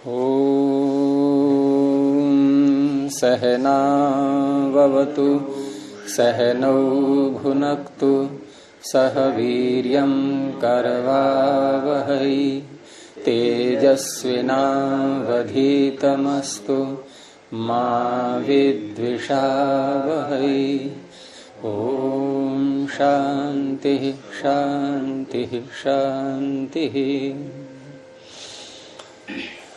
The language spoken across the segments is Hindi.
ॐ सहनाववतु सहनौ भुनक्तु सह वीर्यं करवावहै तेजस्विनावधीतमस्तु मा विद्विषावहै। ॐ शान्तिः शान्तिः शान्तिः।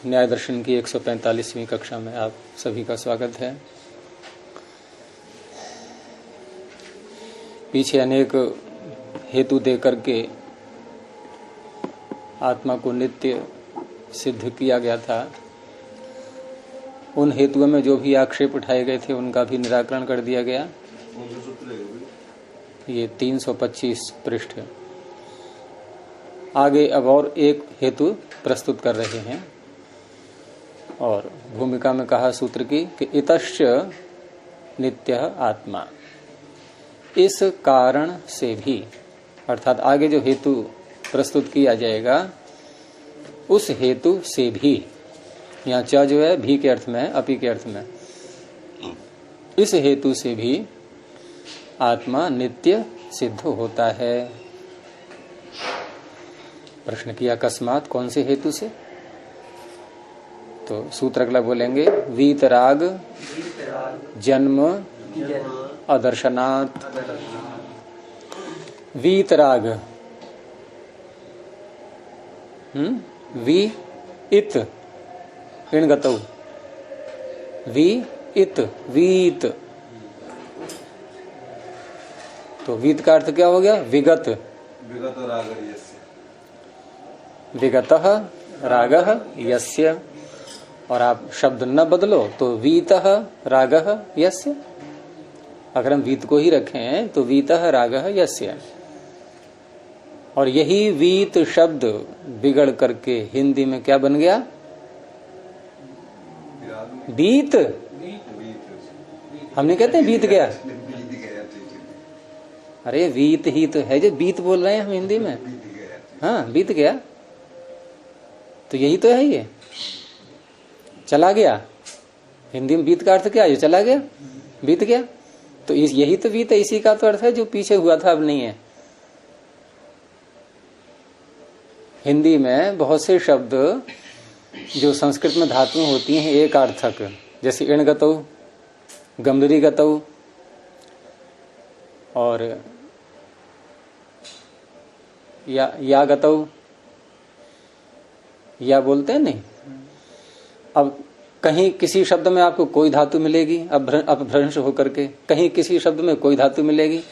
न्याय दर्शन की 145वीं कक्षा में आप सभी का स्वागत है। पीछे अनेक हेतु देकर के आत्मा को नित्य सिद्ध किया गया था। उन हेतुओं में जो भी आक्षेप उठाए गए थे उनका भी निराकरण कर दिया गया। ये 325 पृष्ठ। आगे अब और एक हेतु प्रस्तुत कर रहे हैं और भूमिका में कहा सूत्र की कि इतश्च नित्यः आत्मा, इस कारण से भी, अर्थात आगे जो हेतु प्रस्तुत किया जाएगा उस हेतु से भी, यहाँ च जो है भी के अर्थ में, अपि के अर्थ में, इस हेतु से भी आत्मा नित्य सिद्ध होता है। प्रश्न किया अकस्मात कौन से हेतु से? तो सूत्र अगला बोलेंगे वीतराग जन्म अदर्शनात्। वीतराग, वी इत इणगतौ, वी इत वीत। तो वीत का अर्थ क्या हो गया? विगत। विगतः रागः यस्य, और आप शब्द न बदलो तो वीतः रागः यस्य। अगर हम वीत को ही रखें तो वीतः रागः यस्य, और यही वीत शब्द बिगड़ करके हिंदी में क्या बन गया? बीत। हमने कहते हैं बीत गया। अरे वीत ही तो है जो बीत बोल रहे हैं हम हिंदी में। हाँ, बीत गया, तो यही तो है, ये चला गया। हिंदी में बीत का अर्थ क्या है? चला गया, बीत गया। तो यही तो बीत है, इसी का तो अर्थ है जो पीछे हुआ था अब नहीं है। हिंदी में बहुत से शब्द जो संस्कृत में धातुएं होती हैं एक अर्थक, जैसे इणगतौ, गंभीरगतौ और या गतौ, या बोलते हैं नहीं। अब कहीं किसी शब्द में आपको कोई धातु मिलेगी अपभ्रंश होकर के, कहीं किसी शब्द में कोई धातु मिलेगी।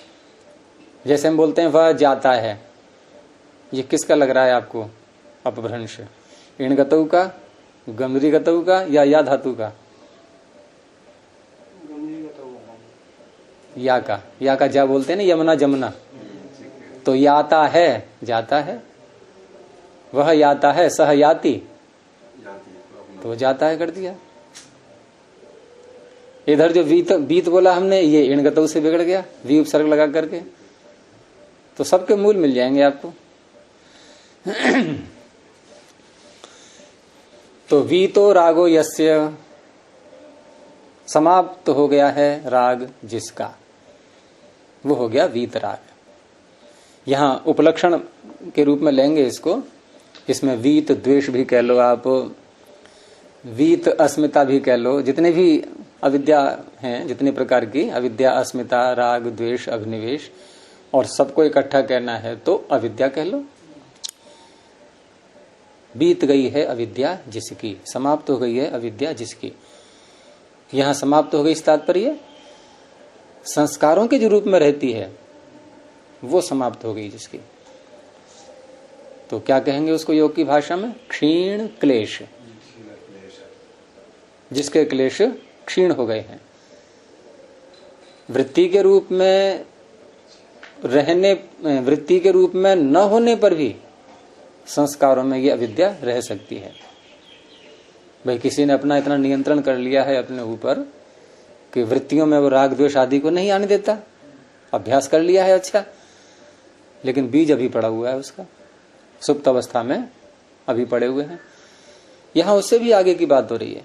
जैसे हम बोलते हैं वह जाता है, ये किसका लग रहा है आपको अपभ्रंश? इणगतौ का, गंभीरगतौ का, या धातु का? या का जा बोलते हैं ना, यमुना जमुना। तो याता है, जाता है। वह याता है, सह याति, तो जाता है कर दिया। इधर जो बीत बोला हमने, ये इणगतौ से बिगड़ गया, वी उपसर्ग लगा करके। तो सबके मूल मिल जाएंगे आपको। तो वीतो रागो यस्य, समाप्त हो गया है राग जिसका, वो हो गया वीतराग। यहां उपलक्षण के रूप में लेंगे इसको। इसमें वीत द्वेष भी कह लो आप, वीत अस्मिता भी कह लो। जितने भी अविद्या हैं, जितने प्रकार की अविद्या, अस्मिता, राग, द्वेष, अभिनिवेश, और सबको इकट्ठा कहना है तो अविद्या कह लो। बीत गई है अविद्या जिसकी, समाप्त हो गई है अविद्या जिसकी। यहां समाप्त हो गई इस तात्पर्य संस्कारों के जो रूप में रहती है वो समाप्त हो गई जिसकी। तो क्या कहेंगे उसको योग की भाषा में? क्षीण क्लेश, जिसके क्लेश क्षीण हो गए हैं। वृत्ति के रूप में रहने, वृत्ति के रूप में न होने पर भी संस्कारों में ये अविद्या रह सकती है। भाई किसी ने अपना इतना नियंत्रण कर लिया है अपने ऊपर कि वृत्तियों में वो राग द्वेष आदि को नहीं आने देता, अभ्यास कर लिया है अच्छा, लेकिन बीज अभी पड़ा हुआ है उसका, सुप्त अवस्था में अभी पड़े हुए हैं। यहां उससे भी आगे की बात हो रही है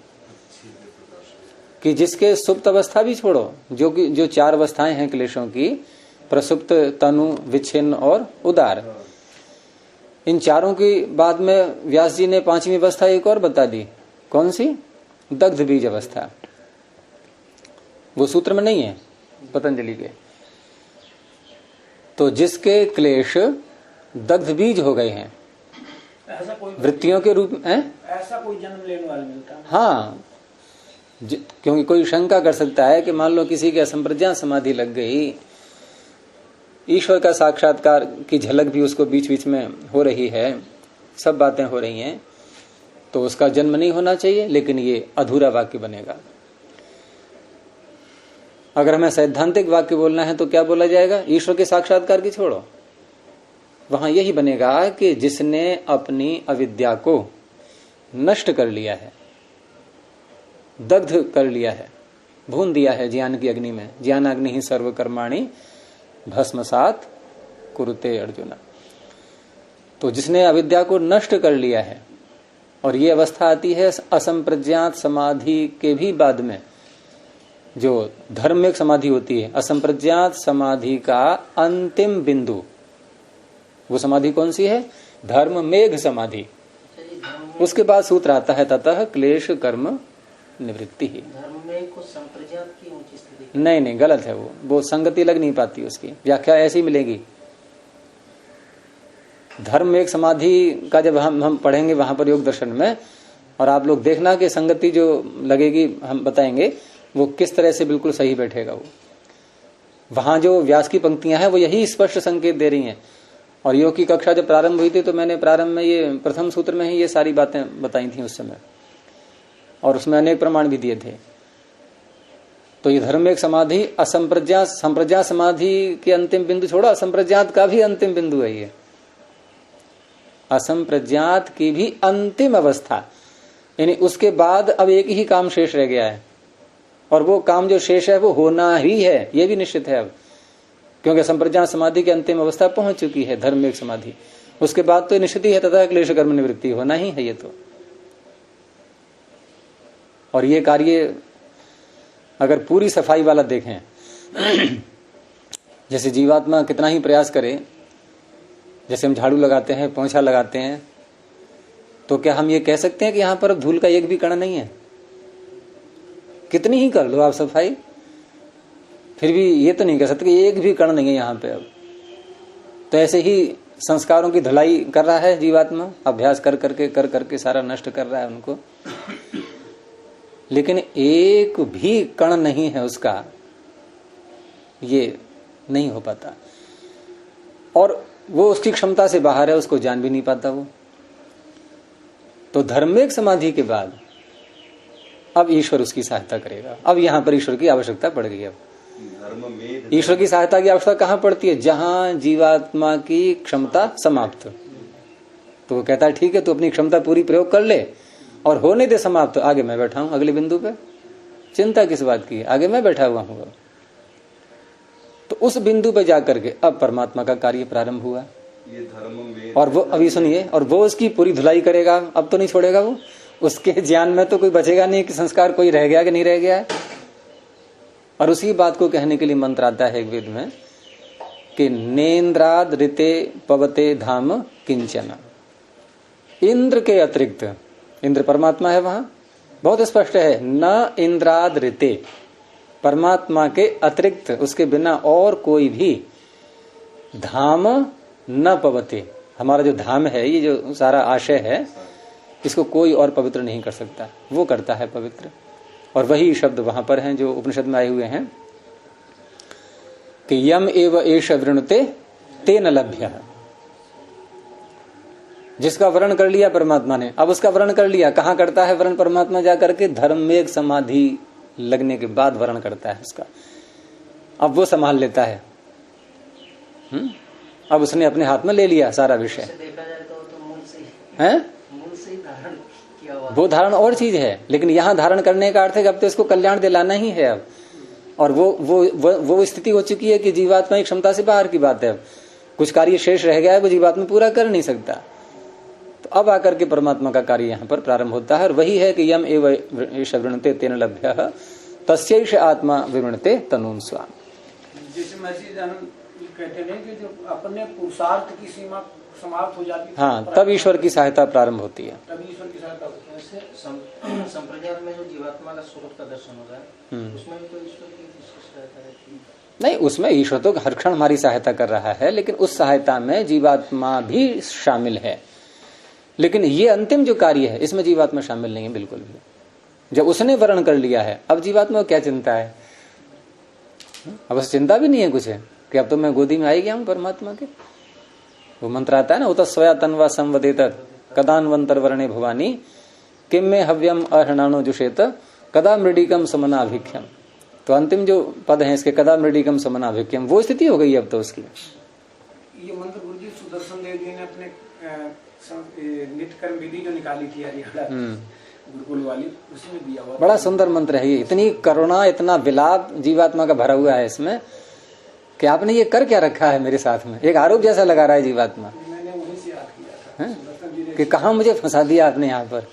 कि जिसके सुप्त अवस्था भी छोड़ो, जो 4 अवस्थाएं हैं क्लेशों की, प्रसुप्त, तनु, विच्छिन्न और उदार, इन चारों की बाद में व्यास जी ने 5वीं अवस्था एक और बता दी। कौन सी? दग्ध बीज अवस्था। वो सूत्र में नहीं है पतंजलि के। तो जिसके क्लेश दग्ध बीज हो गए हैं, ऐसा कोई वृत्तियों के रूप में, ऐसा कोई जन्म लेने वाला मिलता है? हाँ, क्योंकि कोई शंका कर सकता है कि मान लो किसी के असंप्रज्ञात समाधि लग गई, ईश्वर का साक्षात्कार की झलक भी उसको बीच बीच में हो रही है, सब बातें हो रही हैं, तो उसका जन्म नहीं होना चाहिए, लेकिन ये अधूरा वाक्य बनेगा। अगर हमें सैद्धांतिक वाक्य बोलना है तो क्या बोला जाएगा? ईश्वर के साक्षात्कार की छोड़ो, वहां यही बनेगा कि जिसने अपनी अविद्या को नष्ट कर लिया है, दग्ध कर लिया है, भून दिया है ज्ञान की अग्नि में। ज्ञान अग्नि ही सर्वकर्माणि भस्मसात कुरुते अर्जुना। तो जिसने अविद्या को नष्ट कर लिया है, और ये अवस्था आती है असंप्रज्ञात समाधि के भी बाद में, जो धर्मिक समाधि होती है। असंप्रज्ञात समाधि का अंतिम बिंदु, वो समाधि कौन सी है? धर्म मेघ समाधि। उसके बाद सूत्र आता है ततः क्लेश कर्म निवृत्ति ही। नहीं, गलत है वो संगति लग नहीं पाती, उसकी व्याख्या ऐसी मिलेगी। धर्म एक समाधि का जब हम पढ़ेंगे वहां पर योग दर्शन में, और आप लोग देखना कि संगति जो लगेगी हम बताएंगे वो किस तरह से बिल्कुल सही बैठेगा। वो वहां जो व्यास की पंक्तियां हैं वो यही स्पष्ट संकेत दे रही हैं। और योग की कक्षा जब प्रारंभ हुई थी तो मैंने प्रारंभ में ये प्रथम सूत्र में ही ये सारी बातें बताई थी उस समय, और उसमें अनेक प्रमाण भी दिए थे। तो ये धर्म एक समाधि संप्रज्ञात समाधि के अंतिम बिंदु छोड़ो, असंप्रज्ञात का भी अंतिम बिंदु है ये। असंप्रज्ञात की भी अंतिम अवस्था, यानी उसके बाद अब एक ही काम शेष रह गया है, और वो काम जो शेष है वो होना ही है, ये भी निश्चित है अब, क्योंकि असंप्रज्ञात समाधि की अंतिम अवस्था पहुंच चुकी है धर्म एक समाधि। उसके बाद तो निश्चित ही है तथा क्लेश कर्म निवृत्ति होना ही है ये तो। और ये कार्य अगर पूरी सफाई वाला देखें, जैसे जीवात्मा कितना ही प्रयास करे, जैसे हम झाड़ू लगाते हैं, पोंछा लगाते हैं, तो क्या हम ये कह सकते हैं कि यहां पर धूल का एक भी कण नहीं है? कितनी ही कर लो आप सफाई, फिर भी ये तो नहीं कह सकते कि एक भी कण नहीं है यहां पे अब। तो ऐसे ही संस्कारों की धुलाई कर रहा है जीवात्मा, अभ्यास कर करके सारा नष्ट कर रहा है उनको, लेकिन एक भी कण नहीं है उसका, ये नहीं हो पाता। और वो उसकी क्षमता से बाहर है, उसको जान भी नहीं पाता वो। तो धर्मिक समाधि के बाद अब ईश्वर उसकी सहायता करेगा। अब यहां पर ईश्वर की आवश्यकता पड़ गई। अब ईश्वर की सहायता की आवश्यकता कहां पड़ती है? जहां जीवात्मा की क्षमता समाप्त। तो वो कहता है ठीक है, तू अपनी क्षमता पूरी प्रयोग कर ले और होने दे समाप्त, आगे मैं बैठा हूं अगले बिंदु पे, चिंता किस बात की, आगे मैं बैठा हुआ हूं। तो उस बिंदु पे जाकर के अब परमात्मा का कार्य प्रारंभ हुआ। ये धर्म में, और वो अभी सुनिए, और वो उसकी पूरी धुलाई करेगा। अब तो नहीं छोड़ेगा वो, उसके ज्ञान में तो कोई बचेगा नहीं कि संस्कार कोई रह गया कि नहीं रह गया है। और उसी बात को कहने के लिए मंत्र आता है वेद में कि नेन्द्राद ऋते पवते धाम किंचन। इंद्र के अतिरिक्त, इंद्र परमात्मा है वहां, बहुत स्पष्ट है, न इंद्राद ऋते, परमात्मा के अतिरिक्त उसके बिना और कोई भी धाम न पवते। हमारा जो धाम है, ये जो सारा आशय है, इसको कोई और पवित्र नहीं कर सकता, वो करता है पवित्र। और वही शब्द वहां पर हैं जो उपनिषद में आए हुए हैं कि यम एव एष वृणुते तेन लभ्य। जिसका वर्ण कर लिया परमात्मा ने, अब उसका वर्ण कर लिया, कहां करता है वर्ण परमात्मा? जाकर के धर्म में समाधि लगने के बाद वर्ण करता है उसका। अब वो संभाल लेता है। अब उसने अपने हाथ में ले लिया सारा विषय है। वो धारण और चीज है, लेकिन यहां धारण करने का अर्थ है कि अब तो इसको कल्याण दिलाना ही है अब। और वो स्थिति हो चुकी है कि जीवात्मा की क्षमता से बाहर की बात है। अब कुछ कार्य शेष रह गया है, वो जीवात्मा पूरा कर नहीं सकता। तो अब आकर के परमात्मा का कार्य यहाँ पर प्रारंभ होता है, और वही है कि यम एव एष वृणते तेन लभ्यः तस्यैष आत्मा विवृणते तनून् स्वाम। जैसे महर्षि आनंद कहते हैं कि जो अपने पुरुषार्थ की सीमा समाप्त हो जाती है, हाँ, तब ईश्वर की सहायता प्रारंभ होती है। तभी ईश्वर की सहायता होती है। ऐसे संप्रज्ञात में जो जीवात्मा का स्वरूप का दर्शन होगा, उसमें भी तो ईश्वर की विशेष सहायता रहती है? नहीं, उसमें ईश्वर तो हर क्षण हमारी सहायता कर रहा है, लेकिन उस सहायता में जीवात्मा भी शामिल है। लेकिन ये अंतिम जो कार्य है इसमें जीवात्मा शामिल नहीं है बिल्कुल भी। जब उसने वर्ण कर लिया है, अब जीवात्मा को क्या चिंता है? अब उसे चिंता भी नहीं है कुछ है कि अब तो मैं गोदी में आई गया हूं परमात्मा के। वो मंत्र आता है ना, उत स्वया तन्वा संवदेत कदान्वंतर वर्णे भवानी किम में हव्यम अहृणानो जुषेत कदा मृडिकम समनाभिख्यम। तो अंतिम जो पद है इसके, कदा मृडिकम समनाभिख्यम, वो स्थिति हो गई अब तो उसकी। ये मंत्र गुरुजी सुदर्शन देव जी ने अपने नित्य कर्म विधि जो निकाली थी गुरुकुल वाली, उसमें दिया हुआ। बड़ा सुंदर मंत्र है ये, इतनी करुणा, इतना विलाप जीवात्मा का भरा हुआ है इसमें कि आपने ये कर क्या रखा है मेरे साथ में। एक आरोप जैसा लगा रहा है जीवात्मा, मैंने वहीं से याद किया था कि कहाँ मुझे फंसा दिया आपने यहाँ पर,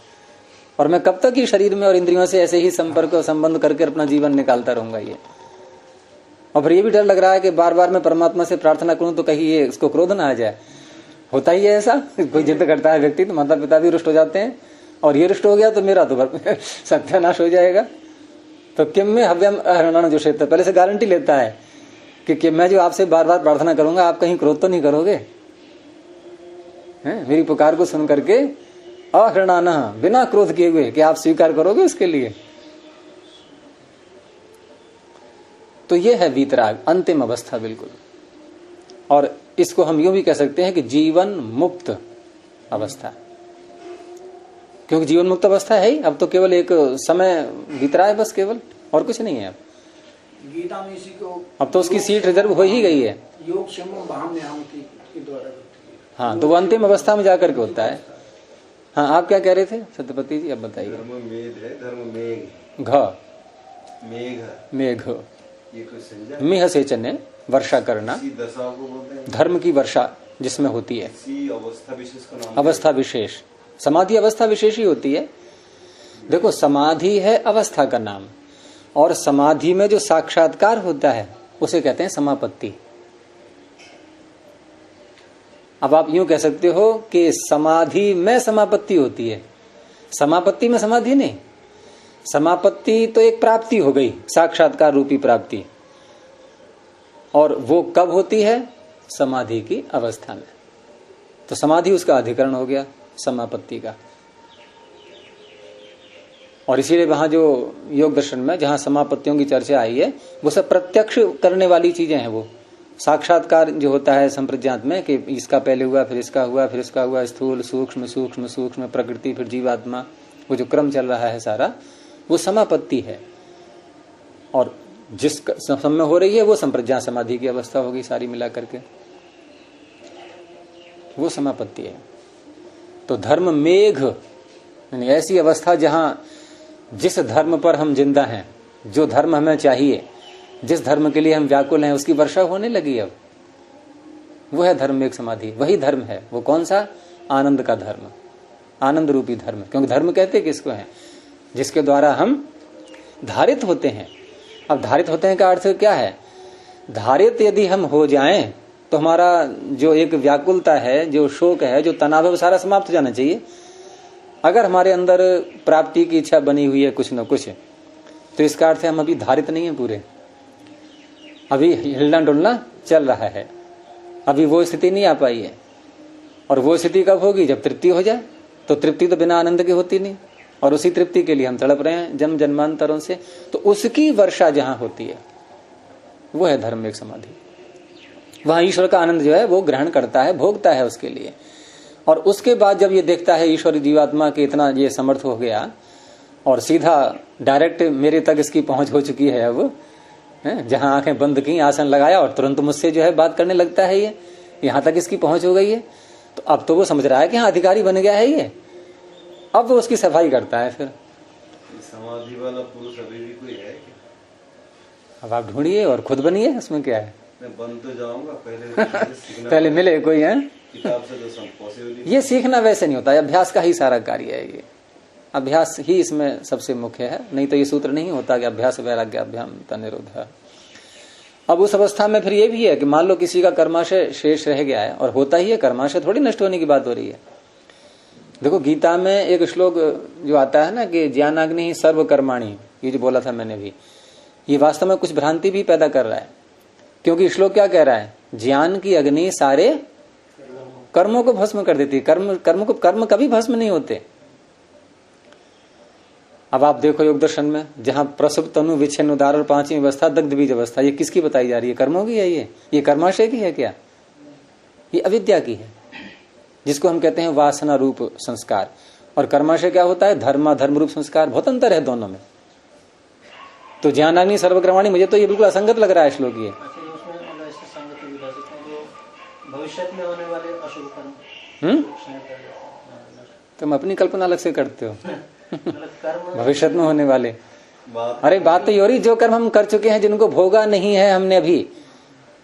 और मैं कब तक ही शरीर में और इंद्रियों से ऐसे ही संपर्क और संबंध करके अपना जीवन निकालता रहूंगा ये। और फिर ये भी डर लग रहा है कि बार बार मैं परमात्मा से प्रार्थना करूं तो कहीं ये इसको क्रोध ना आ जाए। होता ही है ऐसा, कोई जिद करता है व्यक्ति तो माता पिता भी रुष्ट हो जाते हैं, और ये रुष्ट हो गया तो मेरा तो सत्यानाश हो जाएगा। तो किम में हव्यम अहृणानो जुषेत, पहले से गारंटी लेता है कि मैं जो आपसे बार बार प्रार्थना करूंगा आप कहीं क्रोध तो नहीं करोगे, हैं? मेरी पुकार को सुन करके अहृणाना, बिना क्रोध किए हुए, कि आप स्वीकार करोगे उसके लिए। तो ये है वीतराग, अंतिम अवस्था बिल्कुल। और इसको हम यूं भी कह सकते हैं कि जीवन मुक्त अवस्था, क्योंकि जीवन मुक्त अवस्था है ही, अब तो केवल एक समय बीत रहा है बस, केवल और कुछ नहीं है अब। गीता में इसी को अब तो उसकी सीट रिजर्व हो ही गई है। योग क्षम बहाम के द्वारा। हाँ, तो वो अंतिम अवस्था में जाकर के होता है। हाँ, आप क्या कह रहे थे सत्यपति जी, अब बताइए। धर्म मेघ है, धर्म मेघ, घ मेघ, मेघ, ये कोई संज्ञा, मिह सेचन है, वर्षा करना, इसी दशा को बोलते हैं, धर्म की वर्षा जिसमें होती है, इसी अवस्था विशेष का नाम। अवस्था विशेष, समाधि अवस्था विशेष ही होती है। देखो, समाधि है अवस्था का नाम, और समाधि में जो साक्षात्कार होता है उसे कहते हैं समापत्ति। अब आप यूं कह सकते हो कि समाधि में समापत्ति होती है, समापत्ति में समाधि नहीं। समापत्ति तो एक प्राप्ति हो गई, साक्षात्कार रूपी प्राप्ति, और वो कब होती है? समाधि की अवस्था में। तो समाधि उसका अधिकरण हो गया समापत्ति का। और इसीलिए वहां जो योग दर्शन में जहां समापत्तियों की चर्चा आई है, वो सब प्रत्यक्ष करने वाली चीजें हैं। वो साक्षात्कार जो होता है संप्रज्ञात में, कि इसका पहले हुआ, फिर इसका हुआ, फिर इसका हुआ, स्थूल सूक्ष्म सूक्ष्म सूक्ष्म प्रकृति, फिर जीवात्मा, वो जो क्रम चल रहा है सारा, वो समापत्ति है। और जिस समय हो रही है वो संप्रज्ञात समाधि की अवस्था होगी सारी मिला करके, वो समापत्ति है। तो धर्म मेघ यानी ऐसी अवस्था जहां जिस धर्म पर हम जिंदा हैं, जो धर्म हमें चाहिए, जिस धर्म के लिए हम व्याकुल हैं, उसकी वर्षा होने लगी अब। वो है धर्म मेघ समाधि, वही धर्म है। वो कौन सा? आनंद का धर्म, आनंद रूपी धर्म। क्योंकि धर्म कहते किसको है? जिसके द्वारा हम धारित होते हैं। अब धारित होते हैं का अर्थ क्या है? धारित यदि हम हो जाएं तो हमारा जो एक व्याकुलता है, जो शोक है, जो तनाव है, वो सारा समाप्त हो जाना चाहिए। अगर हमारे अंदर प्राप्ति की इच्छा बनी हुई है कुछ न कुछ, तो इसका अर्थ है हम अभी धारित नहीं है पूरे, अभी हिलना डुलना चल रहा है, अभी वो स्थिति नहीं आ पाई है। और वो स्थिति कब होगी? जब तृप्ति हो जाए। तो तृप्ति तो बिना आनंद की होती नहीं, और उसी तृप्ति के लिए हम तड़प रहे हैं जन्म जन्मांतरों से। तो उसकी वर्षा जहां होती है वो है धर्म एक समाधि। वहां ईश्वर का आनंद जो है वो ग्रहण करता है, भोगता है उसके लिए। और उसके बाद जब ये देखता है ईश्वरी जीवात्मा के इतना ये समर्थ हो गया, और सीधा डायरेक्ट मेरे तक इसकी पहुंच हो चुकी है अब, जहां आंखें बंद की, आसन लगाया और तुरंत मुझसे जो है बात करने लगता है, ये यहां तक इसकी पहुंच हो गई है। तो अब तो वो समझ रहा है कि हाँ अधिकारी बन गया है ये। अब वो उसकी सफाई करता है। फिर समाधि वाला पुरुष अभी भी कोई है क्या? अब आप ढूंढिए और खुद बनिए, उसमें क्या है? मैं बन तो जाऊंगा, पहले पहले मिले कोई है? किताब से तो पॉसिबल। ये सीखना वैसे नहीं होता है, अभ्यास का ही सारा कार्य है। ये अभ्यास ही इसमें सबसे मुख्य है, नहीं तो ये सूत्र नहीं होता कि अभ्यास वैराग्य अभ्याम निरोध। अब उस अवस्था में फिर ये भी है कि मान लो किसी का कर्माशय शेष रह गया है, और होता ही है, कर्माशय थोड़ी नष्ट होने की बात हो रही है। देखो गीता में एक श्लोक जो आता है ना कि ज्ञानाग्नि सर्व कर्माणि, ये जो बोला था मैंने भी, ये वास्तव में कुछ भ्रांति भी पैदा कर रहा है। क्योंकि श्लोक क्या कह रहा है, ज्ञान की अग्नि सारे कर्मों को भस्म कर देती है। कर्म कभी भस्म नहीं होते। अब आप देखो योग दर्शन में जहां प्रसव तनु विच्छिन्न उदार और पांचवी अवस्था दग्ध बीज अवस्था, ये किसकी बताई जा रही है? कर्मों की है। ये कर्माशय की है क्या? ये अविद्या की है, जिसको हम कहते हैं वासना रूप संस्कार। और कर्माशय क्या होता है? धर्म रूप संस्कार। बहुत अंतर है दोनों में। तो ज्ञानाग्नि सर्वकर्माणि, मुझे तो ये बिल्कुल असंगत लग रहा है श्लोक ये। भविष्य में होने वाले अशुभ कर्म, तुम अपनी कल्पना अलग से करते हो। भविष्य में होने वाले, अरे बात तो ये हो रही, जो कर्म हम कर चुके हैं, जिनको भोगा नहीं है हमने अभी,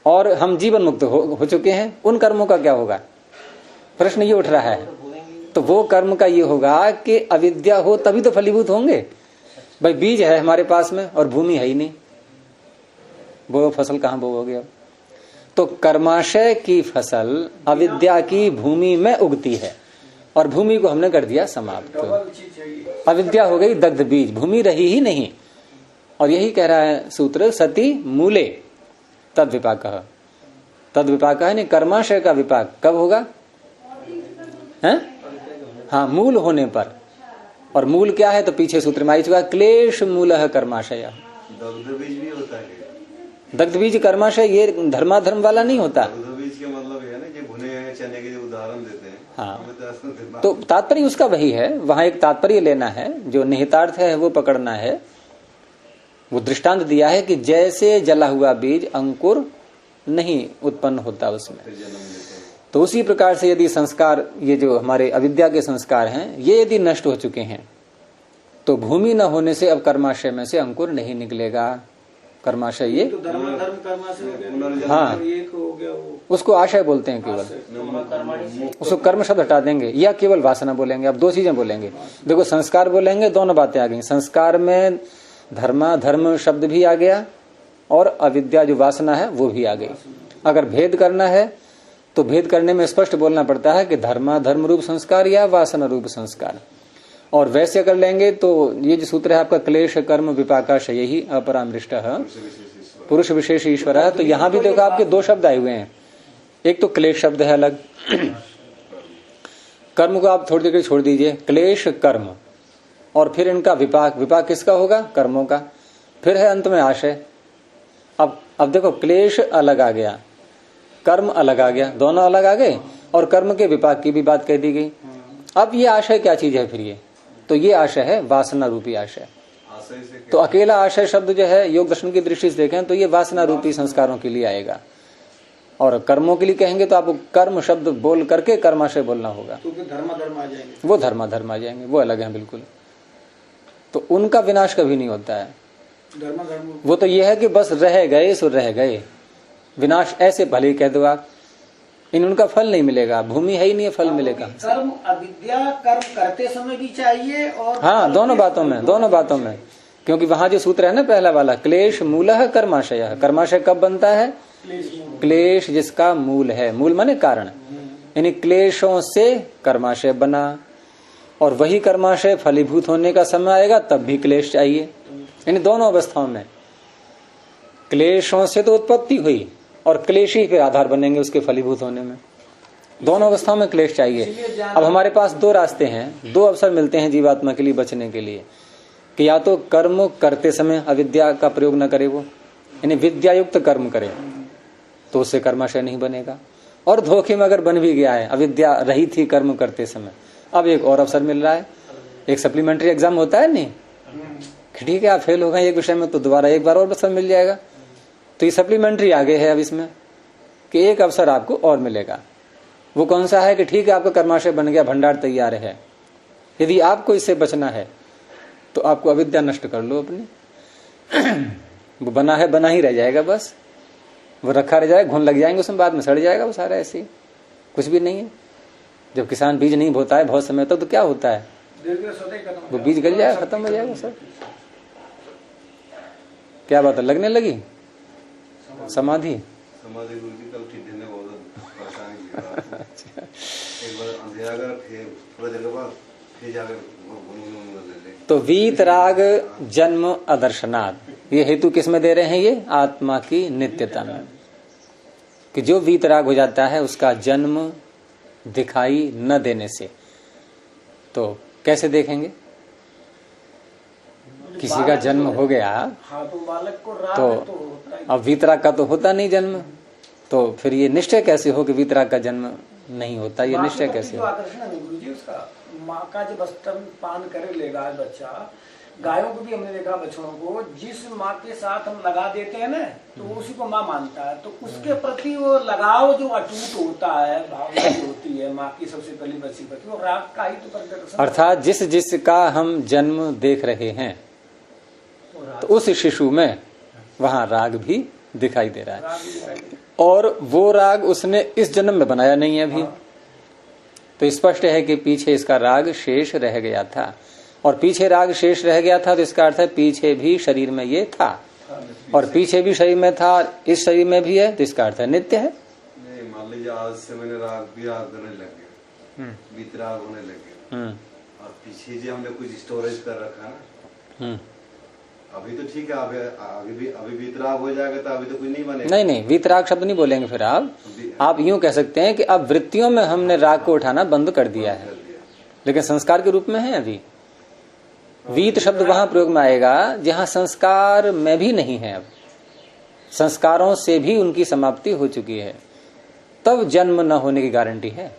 और हम जीवन मुक्त हो चुके हैं, उन कर्मों का क्या होगा? प्रश्न ये उठ रहा है। तो वो कर्म का ये होगा कि अविद्या हो तभी तो फलीभूत होंगे। भाई बीज है हमारे पास में और भूमि है ही नहीं, वो फसल कहां बोओगे अब? तो कर्माशय की फसल अविद्या की भूमि में उगती है, और भूमि को हमने कर दिया समाप्त। अविद्या हो गई दग्ध बीज, भूमि रही ही नहीं। और यही कह रहा है सूत्र, सती मूले तद विपाक। तद विपाक है, कर्माशय का विपाक कब होगा? है? हाँ, मूल होने पर। और मूल क्या है? तो पीछे सूत्र में आई चुका, क्लेश मूलः कर्माशय। दग्ध बीज भी होता है। दग्ध बीज कर्माशय ये धर्माधर्म वाला नहीं होता। दग्ध बीज के मतलब है ना, जो भुने हुए चने के जो उदाहरण देते हैं। हाँ, तो तात्पर्य उसका वही है। वहां एक तात्पर्य लेना है, जो निहितार्थ है वो पकड़ना है। वो दृष्टांत दिया है कि जैसे जला हुआ बीज अंकुर नहीं उत्पन्न होता उसमें, तो उसी प्रकार से यदि संस्कार, ये जो हमारे अविद्या के संस्कार हैं, ये यदि नष्ट हो चुके हैं, तो भूमि न होने से अब कर्माशय में से अंकुर नहीं निकलेगा। कर्माशय ये तो धर्म कर्माशय हो गया। हाँ, एक हो गया वो, उसको आशय बोलते हैं केवल। उसको कर्म शब्द हटा देंगे या केवल वासना बोलेंगे। अब दो चीजें बोलेंगे। देखो, संस्कार बोलेंगे, दोनों बातें आ गई। संस्कार में धर्म शब्द भी आ गया, और अविद्या जो वासना है वो भी आ गई। अगर भेद करना है तो भेद करने में स्पष्ट बोलना पड़ता है कि धर्म रूप संस्कार या वासना रूप संस्कार। और वैसे कर लेंगे तो ये जो सूत्र है आपका, क्लेश कर्म विपाकाशय ही अपरामृष्ट पुरुष विशेष ईश्वर है। तो यहाँ भी देखो आपके दो शब्द आए हुए हैं। एक तो क्लेश शब्द है अलग, कर्म को आप थोड़ी देर छोड़ दीजिए, क्लेश कर्म, और फिर इनका विपाक किसका होगा? कर्मों का। फिर है अंत में आशय। अब देखो, क्लेश अलग आ गया, कर्म अलग आ गया, दोनों अलग आ गए, और कर्म के विपाक की भी बात कह दी गई। अब ये आशय क्या चीज है फिर? ये तो ये आशय है वासना रूपी आशय। तो अकेला आशय शब्द जो है योग दर्शन की दृष्टि से देखें तो ये वासना रूपी संस्कारों के लिए आएगा। और कर्मों के लिए कहेंगे तो आपको कर्म शब्द बोल करके कर्माशय बोलना होगा। तो धर्म आ जाएंगे, वो धर्म आ जाएंगे, वो अलग है बिल्कुल। तो उनका विनाश कभी नहीं होता है। धर्म वो तो ये है कि बस रह गए सो रह गए। विनाश ऐसे भले ही कह दो आप, इन उनका फल नहीं मिलेगा। भूमि है ही नहीं, फल मिलेगा। कर्म अविद्या कर्म करते समय भी चाहिए, और हाँ, दोनों बातों में। क्योंकि वहां जो सूत्र है ना पहला वाला, क्लेश मूलः कर्माशय। कर्माशय कब बनता है? क्लेश जिसका मूल है, मूल माने कारण, यानी क्लेशों से कर्माशय बना, और वही कर्माशय फलीभूत होने का समय आएगा तब भी क्लेश चाहिए। यानी दोनों अवस्थाओं में क्लेशों से तो उत्पत्ति हुई, और क्लेश ही पे आधार बनेंगे उसके फलीभूत होने में। दोनों अवस्थाओं में क्लेश चाहिए। अब हमारे पास दो रास्ते हैं, दो अवसर मिलते हैं जीवात्मा के लिए बचने के लिए, कि या तो कर्म करते समय अविद्या का प्रयोग न करे, वो यानी विद्या युक्त कर्म करे, तो उससे कर्माशय नहीं बनेगा। और धोखे में अगर बन भी गया है, अविद्या रही थी कर्म करते समय, अब एक और अवसर मिल रहा है। एक सप्लीमेंट्री एग्जाम होता है नहीं, ठीक है आप फेल हो गए एक विषय में, तो दोबारा एक बार और अवसर मिल जाएगा। तो ये सप्लीमेंट्री आगे है अब इसमें, कि एक अवसर आपको और मिलेगा। वो कौन सा है? कि ठीक है आपका कर्माशय बन गया, भंडार तैयार है। यदि आपको इससे बचना है तो आपको अविद्या नष्ट कर लो अपनी। वो बना है बना ही रह जाएगा, बस वो रखा रह जाएगा, घुन लग जाएंगे उसमें, बाद में सड़ जाएगा वो सारा ऐसे ही। कुछ भी नहीं है। जब किसान बीज नहीं बोता है बहुत समय तक तो क्या होता है, वो बीज गल जाएगा, खत्म हो जाएगा सब। क्या बात है, लगने लगी समाधि। समाधि गुरु जी कल ठीक दिन में बहुत परेशानी थी। एक बार अंधेरा कर फिर थोड़ा देर के बाद फिर जाकर तो वीतराग जन्म अदर्शनात्, ये हेतु किस में दे रहे हैं, ये आत्मा की नित्यता में, कि जो वीतराग हो जाता है उसका जन्म दिखाई न देने से। तो कैसे देखेंगे, किसी का जन्म हो गया तो बालक को राग तो होता ही। अब वीतराग का तो होता नहीं जन्म, तो फिर ये निश्चय कैसे हो कि वीतराग का जन्म नहीं होता, ये निश्चय कैसे हो। आकर्षण है गुरु जी उसका, माँ का जब स्तन पान कर लेगा बच्चा, गायों को भी हमने देखा बच्चों को, जिस माँ के साथ हम लगा देते हैं ना तो उसी को माँ मानता है, तो उसके प्रति वो लगाव जो अटूट होता है, भावना जो होती है माँ की सबसे पहली बच्ची प्रति, वो राग का ही तो प्रदर्शन। अर्थात जिस जिसका हम जन्म देख रहे हैं तो उस शिशु में वहां राग भी दिखाई दे रहा है, और वो राग उसने इस जन्म में बनाया नहीं है अभी। तो स्पष्ट है कि पीछे इसका राग शेष रह गया था, और पीछे राग शेष रह गया था तो इसका अर्थ है पीछे भी शरीर में ये था, और पीछे भी शरीर में था, इस शरीर में भी है, तो इसका अर्थ है नित्य है। नहीं, मान लीजिए आज से मैंने राग भी राग करने लग गया, वीतराग होने लग गया, और पीछे जो हमने कुछ स्टोरेज कर रखा ना, अभी तो ठीक है, अभी वीतराग हो जाएगा तो अभी तो कुछ नहीं बनेगा। नहीं, वीतराग शब्द नहीं बोलेंगे फिर आप यूं कह सकते हैं कि अब वृत्तियों में हमने राग को उठाना बंद कर दिया है, लेकिन संस्कार के रूप में है अभी। वीत शब्द वहां प्रयोग में आएगा जहां संस्कार में भी नहीं है, अब संस्कारों से भी उनकी समाप्ति हो चुकी है, तब जन्म न होने की गारंटी है।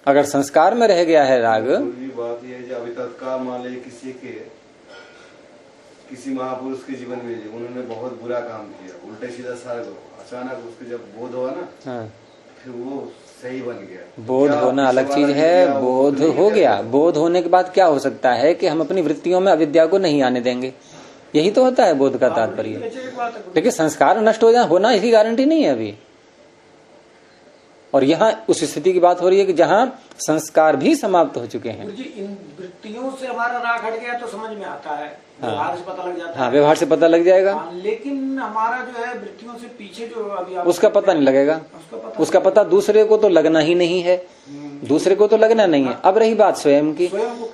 अगर संस्कार में रह गया है राग, बात यह है अभी तत्काल मान लीजिए किसी महापुरुष के जीवन में उन्होंने बहुत बुरा काम किया, उल्टे सीधा सारा, अचानक उसको जब बोध हुआ ना, फिर वो सही बन गया। बोध होना अलग चीज है, बोध हो गया, बोध होने के बाद क्या हो सकता है कि हम अपनी वृत्तियों में अविद्या को नहीं आने देंगे, यही तो होता है बोध का तात्पर्य। लेकिन संस्कार नष्ट हो जाए होना इसकी गारंटी नहीं है अभी, और यहाँ उस स्थिति की बात हो रही है कि जहाँ संस्कार भी समाप्त हो चुके हैं। जी इन वृत्तियों से हमारा राग हट गया तो समझ में आता है, व्यवहार से पता लग जाता है। हाँ, व्यवहार से पता लग जाएगा, लेकिन हमारा जो है वृत्तियों से पीछे जो अभी उसका पता नहीं लगेगा, उसका पता दूसरे को तो लगना ही नहीं है, दूसरे को तो लगना नहीं है। अब रही बात स्वयं की,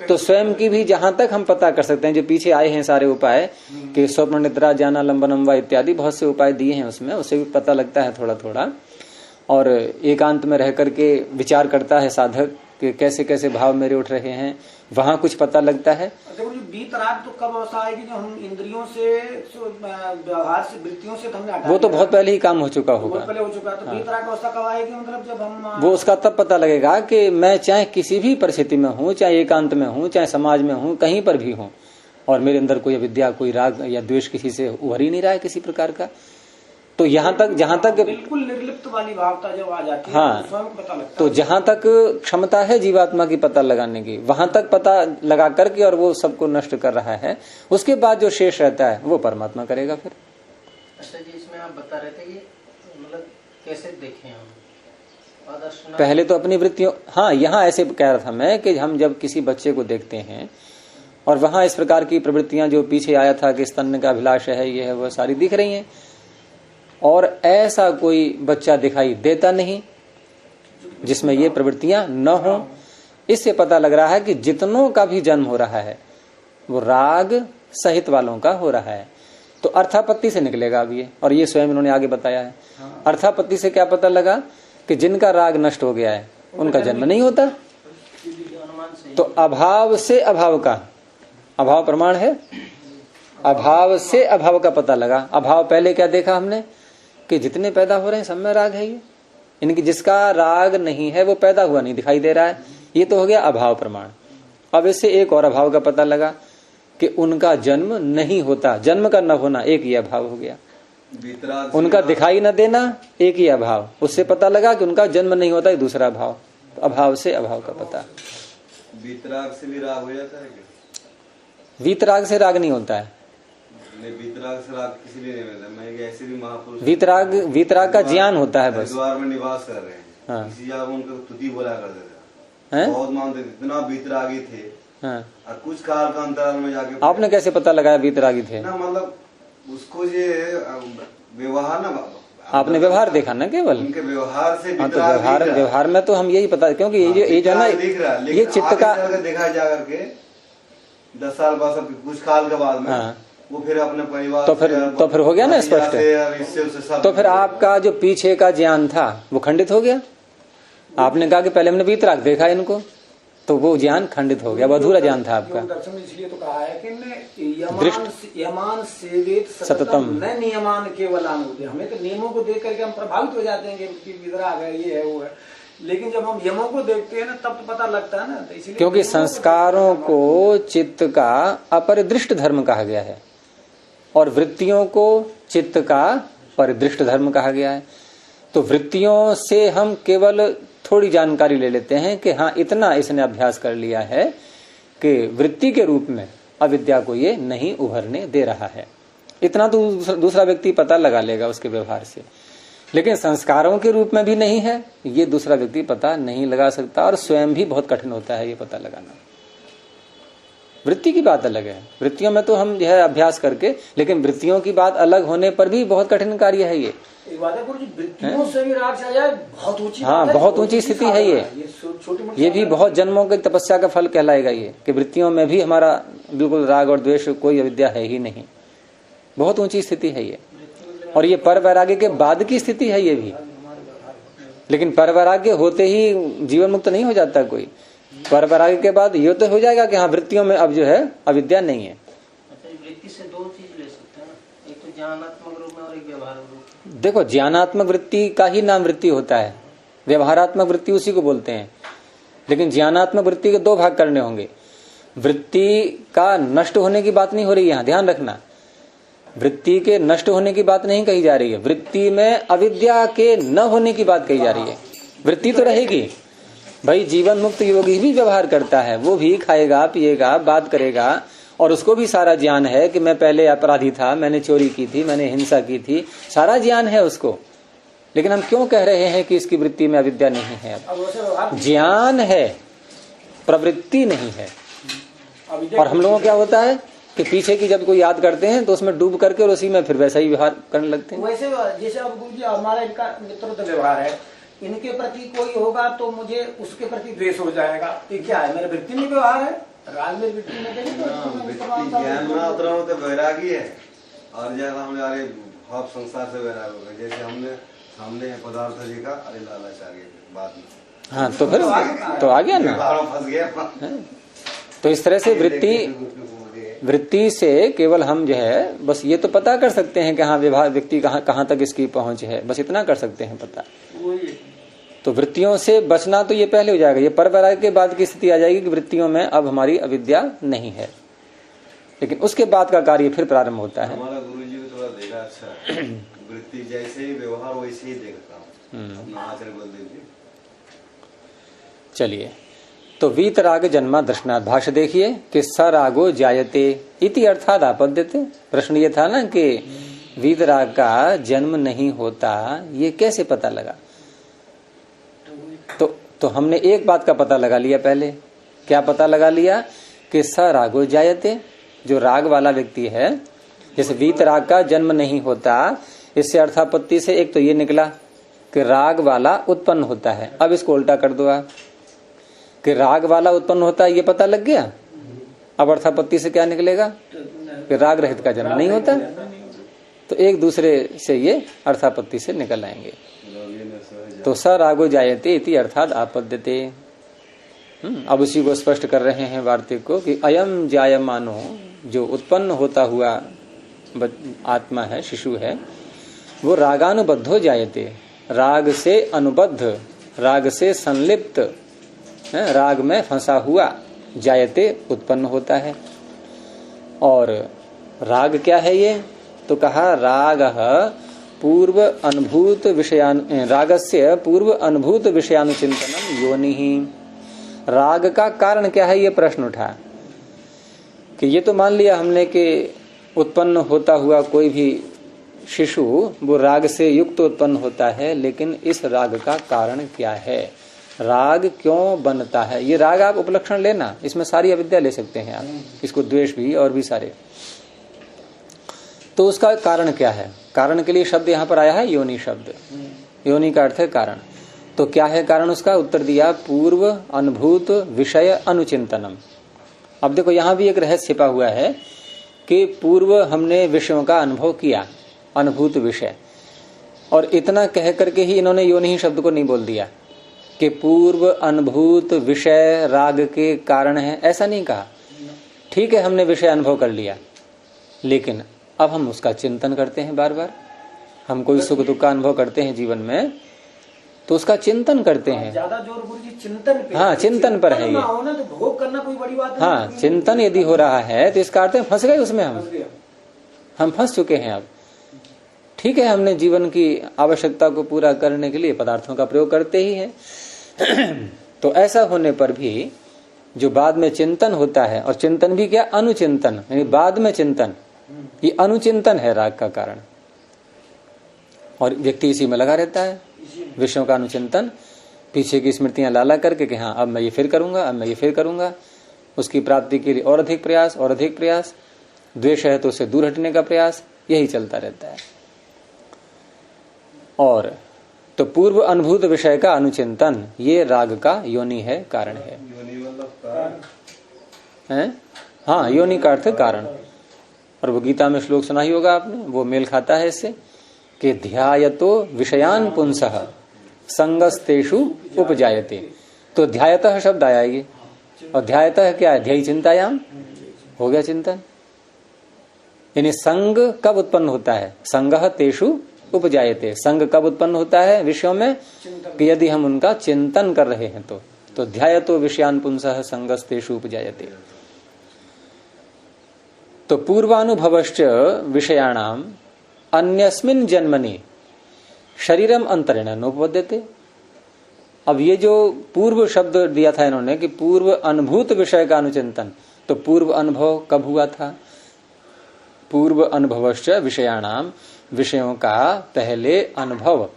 तो स्वयं की भी जहां तक हम पता कर सकते हैं, जो पीछे आए हैं सारे उपाय कि स्वप्न निद्रा ज्ञान लंबनम व इत्यादि बहुत से उपाय दिए हैं उसमें, उससे भी पता लगता है थोड़ा थोड़ा, और एकांत में रह करके विचार करता है साधक कि कैसे कैसे भाव मेरे उठ रहे हैं, वहां कुछ पता लगता है। अच्छा, वीतराग तो कब अवस्था आएगी जब हम इंद्रियों से, व्यवहार से, वृत्तियों से हमने हटा, वो तो बहुत पहले ही काम हो चुका होगा, बहुत पहले हो चुका है। तो वीतराग अवस्था कब आएगी, मतलब जब हम वो उसका तब पता लगेगा कि मैं चाहे किसी भी परिस्थिति में हूँ, चाहे एकांत में हूँ, चाहे समाज में हूँ, कहीं पर भी हूँ, और मेरे अंदर कोई अविद्या, कोई राग या द्वेष किसी से उभर ही नहीं रहा है किसी प्रकार का। तो यहाँ तक जहाँ तक बिल्कुल निर्लिप्त वाली भावता जब आ जाती है, हाँ, तो स्वयं पता लगता है। तो जहाँ तक क्षमता है जीवात्मा की पता लगाने की, वहां तक पता लगा करके और वो सबको नष्ट कर रहा है, उसके बाद जो शेष रहता है वो परमात्मा करेगा फिर। अच्छा जी, इसमें आप बता रहे थे कि मतलब कैसे देखें हम आदर्शनाथ, पहले तो अपनी वृत्तियों, हाँ, यहाँ ऐसे कह रहा था मैं कि हम जब किसी बच्चे को देखते हैं और वहां इस प्रकार की प्रवृत्तियां जो पीछे आया था कि स्तन का अभिलाष है, ये है, वो सारी दिख रही हैं, और ऐसा कोई बच्चा दिखाई देता नहीं जिसमें ये प्रवृत्तियां न हो। इससे पता लग रहा है कि जितनों का भी जन्म हो रहा है वो राग सहित वालों का हो रहा है। तो अर्थापत्ति से निकलेगा अब ये, और ये स्वयं इन्होंने आगे बताया है। अर्थापत्ति से क्या पता लगा कि जिनका राग नष्ट हो गया है उनका जन्म नहीं होता। तो अभाव से अभाव का, अभाव प्रमाण है, अभाव से अभाव का पता लगा। अभाव पहले क्या देखा हमने कि जितने पैदा हो रहे हैं सब में राग है, ये इनकी जिसका राग नहीं है वो पैदा हुआ नहीं दिखाई दे रहा है, ये तो हो गया अभाव प्रमाण। अब इससे एक और अभाव का पता लगा कि उनका जन्म नहीं होता, जन्म का न होना एक ही अभाव हो गया, उनका दिखाई न देना एक ही अभाव, उससे पता लगा कि उनका जन्म नहीं होता, एक दूसरा अभाव। तो अभाव से अभाव का पता। वीतराग से भी राग हो जाता है क्या? वीतराग से राग नहीं होता है, वीतराग से राग किसी भी नहीं मिलता। मैं ऐसे भी महापुरुष, वीतराग का ज्ञान होता है बस। द्वार में निवास कर रहे हैं, हाँ। किसी जगह उनको तुति बोला करते थे, हैं? बहुत मानते थे, इतना वीतरागी थे। हाँ। और कुछ काल का अंतराल में जाके आपने कैसे पता लगाया वीतरागी थे? ना, मतलब उसको ये व्यवहार ना, आपने व्यवहार देखा ना केवल, उनके व्यवहार से हाँ, तो व्यवहार में तो हम यही पता, क्योंकि ये जो है ना, ये चित्त का देखा जा करके 10 साल बाद, सब कुछ काल के बाद में हाँ। वो फिर अपने परिवार तो फिर हो गया ना स्पष्ट। तो फिर आपका जो पीछे का ज्ञान था वो खंडित हो गया। आपने कहा कि पहले हमने वीतराग देखा इनको, तो वो ज्ञान खंडित हो गया, वो अधूरा ज्ञान था आपका। दर्शन इसलिए तो कहा है कि यमान सेवेत सततम न नियमान केवल अनुदे। हमें तो नियमों को देख करके हम प्रभावित हो जाते हैं कि वितराग है, ये है, वो है, लेकिन जब हम यमों को देखते हैं ना तब तो पता लगता है ना। तो इसलिए क्योंकि संस्कारों को चित्त का अपरिदृष्ट धर्म कहा गया है और वृत्तियों को चित्त का परिदृष्ट धर्म कहा गया है। तो वृत्तियों से हम केवल थोड़ी जानकारी ले लेते हैं कि हाँ इतना इसने अभ्यास कर लिया है कि वृत्ति के रूप में अविद्या को ये नहीं उभरने दे रहा है, इतना तो दूसरा व्यक्ति पता लगा लेगा उसके व्यवहार से। लेकिन संस्कारों के रूप में भी नहीं है, ये दूसरा व्यक्ति पता नहीं लगा सकता और स्वयं भी बहुत कठिन होता है ये पता लगाना। वृत्ति की बात अलग है, वृत्तियों में तो हम जो है अभ्यास करके, लेकिन वृत्तियों की बात अलग होने पर भी बहुत कठिन कार्य है ये। एक बात है वृत्तियों से भी राग आ जाए, बहुत ऊंची, हाँ बहुत ऊंची स्थिति है ये भी बहुत जन्मों की तपस्या का फल कहलाएगा ये, कि वृत्तियों में भी हमारा बिल्कुल राग और द्वेष कोई अविद्या है ही नहीं। बहुत ऊंची स्थिति है ये, और ये पर वैराग्य के बाद की स्थिति है ये भी। लेकिन पर वैराग्य होते ही जीवन मुक्त नहीं हो जाता कोई। पर वैराग्य के बाद ये तो हो जाएगा कि हाँ वृत्तियों में अब जो है अविद्या नहीं है। वृत्ति से दो चीज ले सकते हैं, एक तो ज्ञानात्मक रूप में और एक व्यवहार रूप। देखो ज्ञानात्मक वृत्ति का ही नाम वृत्ति होता है, व्यवहारात्मक वृत्ति उसी को बोलते हैं। लेकिन ज्ञानात्मक वृत्ति के दो भाग करने होंगे। वृत्ति का नष्ट होने की बात नहीं हो रही है, यहाँ ध्यान रखना। वृत्ति के नष्ट होने की बात नहीं कही जा रही है, वृत्ति में अविद्या के न होने की बात कही जा रही है। वृत्ति तो रहेगी भाई, जीवन मुक्त योगी भी व्यवहार करता है, वो भी खाएगा पिएगा बात करेगा और उसको भी सारा ज्ञान है कि मैं पहले अपराधी था, मैंने चोरी की थी, मैंने हिंसा की थी, सारा ज्ञान है उसको। लेकिन हम क्यों कह रहे हैं कि इसकी वृत्ति में अविद्या नहीं है? ज्ञान है, प्रवृत्ति नहीं है। और हम लोगों क्या होता है कि पीछे की जब कोई याद करते हैं तो उसमें डूब करके और उसी में फिर वैसा ही व्यवहार करने लगते हैं। वैसे जैसे अब गुरु जी हमारा इनका मित्रत्व व्यवहार है, इनके प्रति कोई होगा तो मुझे उसके प्रति द्वेष हो जाएगा। ये क्या है, मेरे वृत्ति में व्यवहार है, राग में वृत्ति में ज्ञान में उतरा हो तो वैरागी है, और ज्यादा हमने अरे भाव संसार से वैराग हो गए। जैसे हमने सामने पदार्थ देखा, अरे लालच आ गई बाद में, हाँ तो फिर तो आ गया ना, फंस गया। तो इस तरह से वृत्ति से केवल हम जो है बस ये तो पता कर सकते हैं कि हाँ व्यवहार व्यक्ति कहाँ तक इसकी पहुंच है, बस इतना कर सकते हैं पता। तो वृत्तियों से बचना तो ये पहले हो जाएगा। ये पर वैराग्य के बाद की स्थिति आ जाएगी कि वृत्तियों में अब हमारी अविद्या नहीं है, लेकिन उसके बाद का कार्य फिर प्रारंभ होता है। हमारा गुरु जी को थोड़ा देखा, अच्छा वृत्ति जैसे ही व्यवहार वैसे ही देखता हूँ। अपना आचरण बोल दीजिए। चलिए, तो वीतराग जन्मा दर्शनाथ भाष्य देखिए कि स रागो जायते इति अर्थात आपद्यते। प्रश्न ये था ना कि वीतराग का जन्म नहीं होता, ये कैसे पता लगा? तो हमने एक बात का पता लगा लिया पहले। क्या पता लगा लिया? कि स रागो जायते, जो राग वाला व्यक्ति है, जैसे वीतराग का जन्म नहीं होता, इससे अर्थापत्ति से एक तो ये निकला कि राग वाला उत्पन्न होता है। अब इसको उल्टा कर दो आप कि राग वाला उत्पन्न होता है, ये पता लग गया। अब अर्थापत्ति से क्या निकलेगा कि राग रहित का जन्म नहीं होता। तो एक दूसरे से ये अर्थापत्ति से निकल आएंगे। तो स रागो जायते इति अर्थात आपद्यते। अब उसी को स्पष्ट कर रहे हैं वार्तिक को कि अयम जायमानो, जो उत्पन्न होता हुआ आत्मा है, शिशु है, वो रागानुबद्धो जायते, राग से अनुबद्ध, राग से संलिप्त, राग में फंसा हुआ जायते उत्पन्न होता है। और राग क्या है ये? तो कहा रागः पूर्व अनुभूत विषयान, रागस्य पूर्व अनुभूत विषयानुचिंतनम योनिहि। राग का कारण क्या है, ये प्रश्न उठा कि ये तो मान लिया हमने कि उत्पन्न होता हुआ कोई भी शिशु वो राग से युक्त उत्पन्न होता है, लेकिन इस राग का कारण क्या है, राग क्यों बनता है। ये राग आप उपलक्षण लेना, इसमें सारी अविद्या ले सकते हैं आप, इसको द्वेष भी और भी सारे। तो उसका कारण क्या है, कारण के लिए शब्द यहाँ पर आया है योनि शब्द। योनि का अर्थ है कारण। तो क्या है कारण उसका, उत्तर दिया पूर्व अनुभूत विषय अनुचिंतनम। अब देखो यहाँ भी एक रहस्य छिपा हुआ है कि पूर्व हमने विषयों का अनुभव किया, अनुभूत विषय, और इतना कह करके ही इन्होंने योनि शब्द को नहीं बोल दिया कि पूर्व अनुभूत विषय राग के कारण है, ऐसा नहीं कहा। ठीक है, हमने विषय अनुभव कर लिया, लेकिन अब हम उसका चिंतन करते हैं बार बार। हम कोई सुख दुख का अनुभव करते हैं जीवन में, तो उसका चिंतन करते हैं। ज्यादा जोर गुरु जी चिंतन पे। हाँ, चिंतन पर है ये। ना तो भोग करना कोई बड़ी बात नहीं। हाँ, चिंतन यदि हो रहा है तो इसका अर्थ है फंस गए उसमें, हम फंस चुके हैं अब। ठीक है, हमने जीवन की आवश्यकता को पूरा करने के लिए पदार्थों का प्रयोग करते ही हैं। तो ऐसा होने पर भी जो बाद में चिंतन होता है, और चिंतन भी क्या, अनुचिंतन, यानी बाद में चिंतन, ये अनुचिंतन है राग का कारण। और व्यक्ति इसी में लगा रहता है, विषयों का अनुचिंतन, पीछे की स्मृतियां लाला करके कि हाँ अब मैं ये फिर करूंगा, अब मैं ये फिर करूंगा, उसकी प्राप्ति के लिए और अधिक प्रयास और अधिक प्रयास, द्वेष है तो उससे दूर हटने का प्रयास, यही चलता रहता है। और तो पूर्व अनुभूत विषय का अनुचिंतन ये राग का योनि है, कारण है। हाँ, योनि का अर्थ कारण। और वो गीता में श्लोक सुना ही होगा आपने, वो मेल खाता है इससे कि ध्यायतो विषयान पुंसः संगस्तेषु उपजायते। तो ध्यायतः शब्द आया ये, और ध्यायतः क्या है, ध्येय चिंतायाम, हो गया चिंतन। यानी संग कब उत्पन्न होता है, संगः तेषु उपजायते। संग कब उत्पन्न होता है विषयों में, कि यदि हम उनका चिंतन कर रहे हैं तो ध्यायतो विषयान पुंसः संगस्तेषु उपजायते। तो पूर्वानुभवश्च विषयाणाम अन्यस्मिन् जन्मनि शरीरम अंतरेण नोपपद्यते। अब ये जो पूर्व शब्द दिया था इन्होंने कि पूर्व अनुभूत विषय का अनुचिंतन, तो पूर्व अनुभव कब हुआ था, पूर्व अनुभवश्च विषयाणाम, विषयों का पहले अनुभव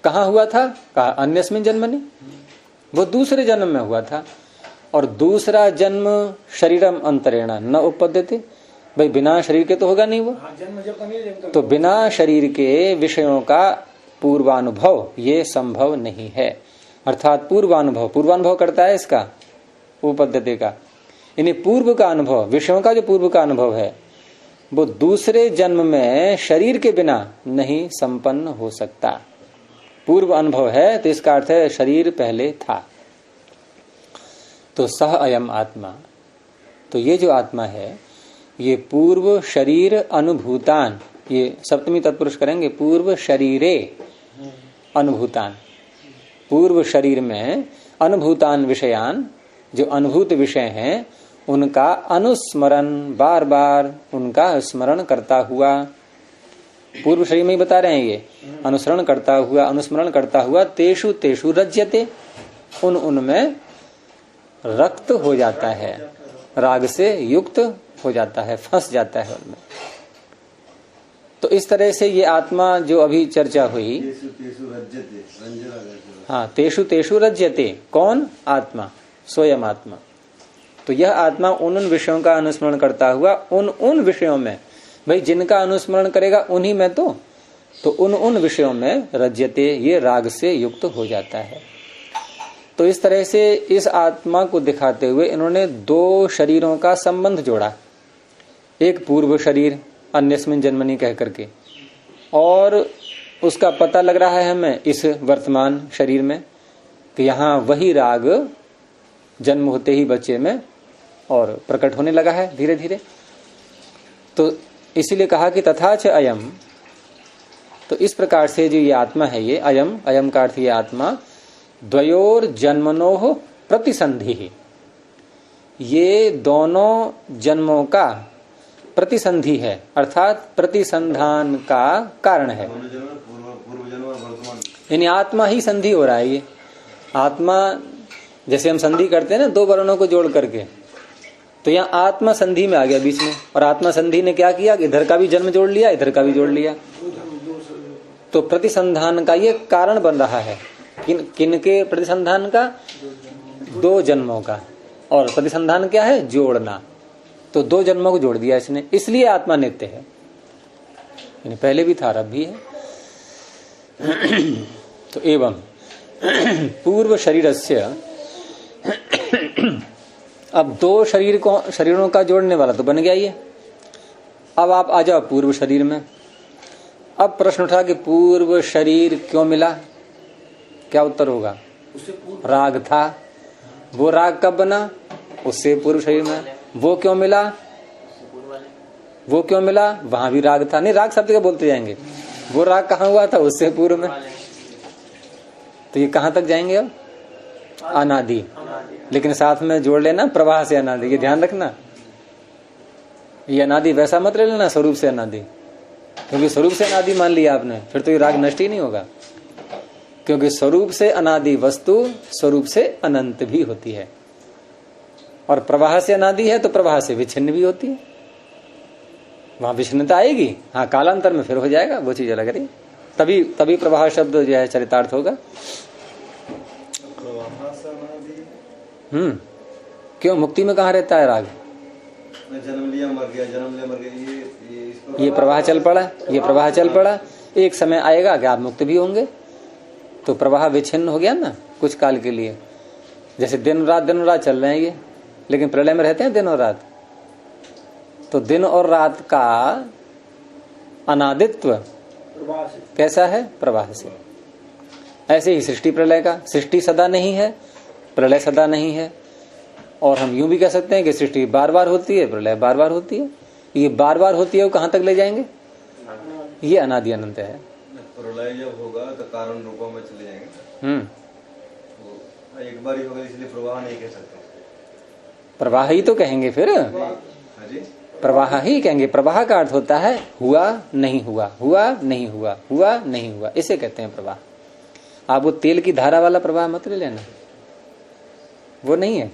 कहाँ हुआ था, कहा अन्यस्मिन् जन्मनि, वो दूसरे जन्म में हुआ था। और दूसरा जन्म शरीरम अंतरेण न उपपद्यते, भाई बिना शरीर के तो होगा नहीं वो, तो बिना शरीर के विषयों का पूर्वानुभव ये संभव नहीं है। अर्थात पूर्वानुभव करता है इसका, उपपद्यते का, यानी पूर्व का अनुभव, विषयों का जो पूर्व का अनुभव है वो दूसरे जन्म में शरीर के बिना नहीं संपन्न हो सकता। पूर्व अनुभव है तो इसका अर्थ है शरीर पहले था। तो सह अयम आत्मा, तो ये जो आत्मा है ये पूर्व शरीर अनुभूतान, ये सप्तमी तत्पुरुष करेंगे, पूर्व शरीरे अनुभूतान, पूर्व शरीर में अनुभूतान विषयान, जो अनुभूत विषय हैं उनका अनुस्मरण, बार बार उनका स्मरण करता हुआ, पूर्व शरीर में ही बता रहे हैं ये, अनुसरण करता हुआ, अनुस्मरण करता हुआ, तेषु तेषु रज्यते, उनमें रक्त हो जाता है, राग से युक्त हो जाता है, फंस जाता है उनमें। तो इस तरह से ये आत्मा जो अभी चर्चा हुई, हाँ, तेषु तेषु रज्यते, कौन, आत्मा, स्वयं आत्मा। तो यह आत्मा उन विषयों का अनुस्मरण करता हुआ उन विषयों में, भाई जिनका अनुस्मरण करेगा उन्हीं में, तो उन विषयों में रज्यते, ये राग से युक्त हो जाता है। तो इस तरह से इस आत्मा को दिखाते हुए इन्होंने दो शरीरों का संबंध जोड़ा, एक पूर्व शरीर अन्यस्मिन् जन्मनि कह करके, और उसका पता लग रहा है हमें इस वर्तमान शरीर में कि यहाँ वही राग जन्म होते ही बच्चे में और प्रकट होने लगा है धीरे धीरे। तो इसीलिए कहा कि तथा च अयम, तो इस प्रकार से जो ये आत्मा है, ये अयम का अर्थ ये आत्मा, द्वयोर जन्मनोह प्रतिसंधि, ये दोनों जन्मों का प्रतिसंधि है, अर्थात प्रतिसंधान का कारण है। यानी आत्मा ही संधि हो रहा है। ये आत्मा, जैसे हम संधि करते हैं ना दो वर्णों को जोड़ करके, तो यहाँ आत्मा संधि में आ गया बीच में, और आत्मा संधि ने क्या किया, इधर का भी जन्म जोड़ लिया, इधर का भी जोड़ लिया। तो प्रतिसंधान का ये कारण बन रहा है। किन के प्रतिसंधान का? 2 जन्मों का। और प्रतिसंधान क्या है? जोड़ना। तो 2 जन्मों को जोड़ दिया इसने, इसलिए आत्मा नित्य है। पहले भी था, अब भी है। तो एवं पूर्व शरीरस्य, अब 2 शरीरों का जोड़ने वाला तो बन गया ये। अब आप आ जाओ पूर्व शरीर में। अब प्रश्न उठा कि पूर्व शरीर क्यों मिला? क्या उत्तर होगा? राग था। वो राग कब बना? उससे पूर्व शरीर में। वो क्यों मिला? वो क्यों मिला? वहां भी राग था। नहीं, राग शब्द का बोलते जाएंगे। वो राग कहाँ हुआ था? उससे पूर्व में। तो ये कहां तक जाएंगे अब? अनादि। लेकिन साथ में जोड़ लेना प्रवाह से अनादि, ये ध्यान रखना। ये अनादि वैसा मत ले लेना स्वरूप से अनादि, क्योंकि स्वरूप से अनादि मान लिया आपने, फिर तो ये राग नष्ट ही नहीं होगा। क्योंकि स्वरूप से अनादि वस्तु स्वरूप से अनंत भी होती है, और प्रवाह से अनादि है तो प्रवाह से विच्छिन्न भी होती है। वहां विच्छिन्नता आएगी, हाँ, कालांतर में फिर हो जाएगा, वो चीज अलग रही। तभी प्रवाह शब्द जो है चरितार्थ होगा। क्यों? मुक्ति में कहाँ रहता है राग? जन्म लिया मर गया, जन्म लिया मर गया, ये प्रवाह चल पड़ा, ये प्रवाह चल पड़ा। एक समय आएगा कि आप मुक्त भी होंगे, तो प्रवाह विच्छिन्न हो गया ना कुछ काल के लिए। जैसे दिन और रात चल रहे हैं ये, लेकिन प्रलय में रहते हैं दिन और रात। तो दिन और रात का अनादित्व कैसा है? प्रवाह से। ऐसे ही सृष्टि प्रलय का, सृष्टि सदा नहीं है, प्रलय सदा नहीं है। और हम यूं भी कह सकते हैं कि सृष्टि बार बार होती है, प्रलय बार बार होती है। ये बार बार होती है, वो कहां तक ले जाएंगे? ये अनादि अनंत है। प्रलय जब होगा तो कारण रूपों में चले जाएंगे। तो एक बार ही होगा, इसलिए प्रवाह नहीं कह सकते। प्रवाह ही तो कहेंगे फिर, प्रवाह ही कहेंगे। प्रवाह का अर्थ होता है हुआ नहीं हुआ, हुआ नहीं हुआ, हुआ नहीं हुआ, इसे कहते हैं प्रवाह। आप वो तेल की धारा वाला प्रवाह मत ले लेना, वो नहीं है।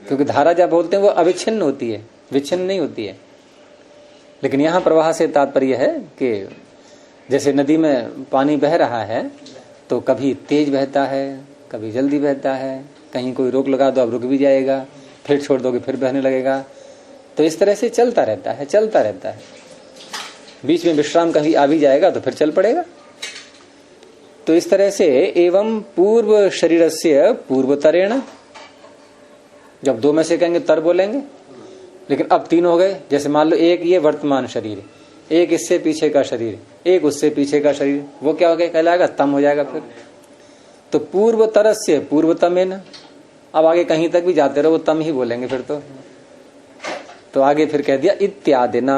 क्योंकि धारा जब बोलते हैं वो अविच्छिन्न होती है, विच्छिन्न नहीं होती है। लेकिन यहाँ प्रवाह से तात्पर्य है कि जैसे नदी में पानी बह रहा है, तो कभी तेज बहता है, कभी जल्दी बहता है। कहीं कोई रोक लगा दो, अब रुक भी जाएगा, फिर छोड़ दोगे फिर बहने लगेगा। तो इस तरह से चलता रहता है, चलता रहता है। बीच में विश्राम कहीं आ भी जाएगा तो फिर चल पड़ेगा। तो इस तरह से एवं पूर्व शरीरस्य पूर्वतरेण, जब 2 में से कहेंगे तर बोलेंगे, लेकिन अब 3 हो गए। जैसे मान लो एक ये वर्तमान शरीर, एक इससे पीछे का शरीर, एक उससे पीछे का शरीर, वो क्या हो गया? कहलाएगा तम हो जाएगा फिर। तो पूर्वतरस्य पूर्वतमेन, अब आगे कहीं तक भी जाते रहो वो तम ही बोलेंगे फिर तो आगे फिर कह दिया इत्यादिना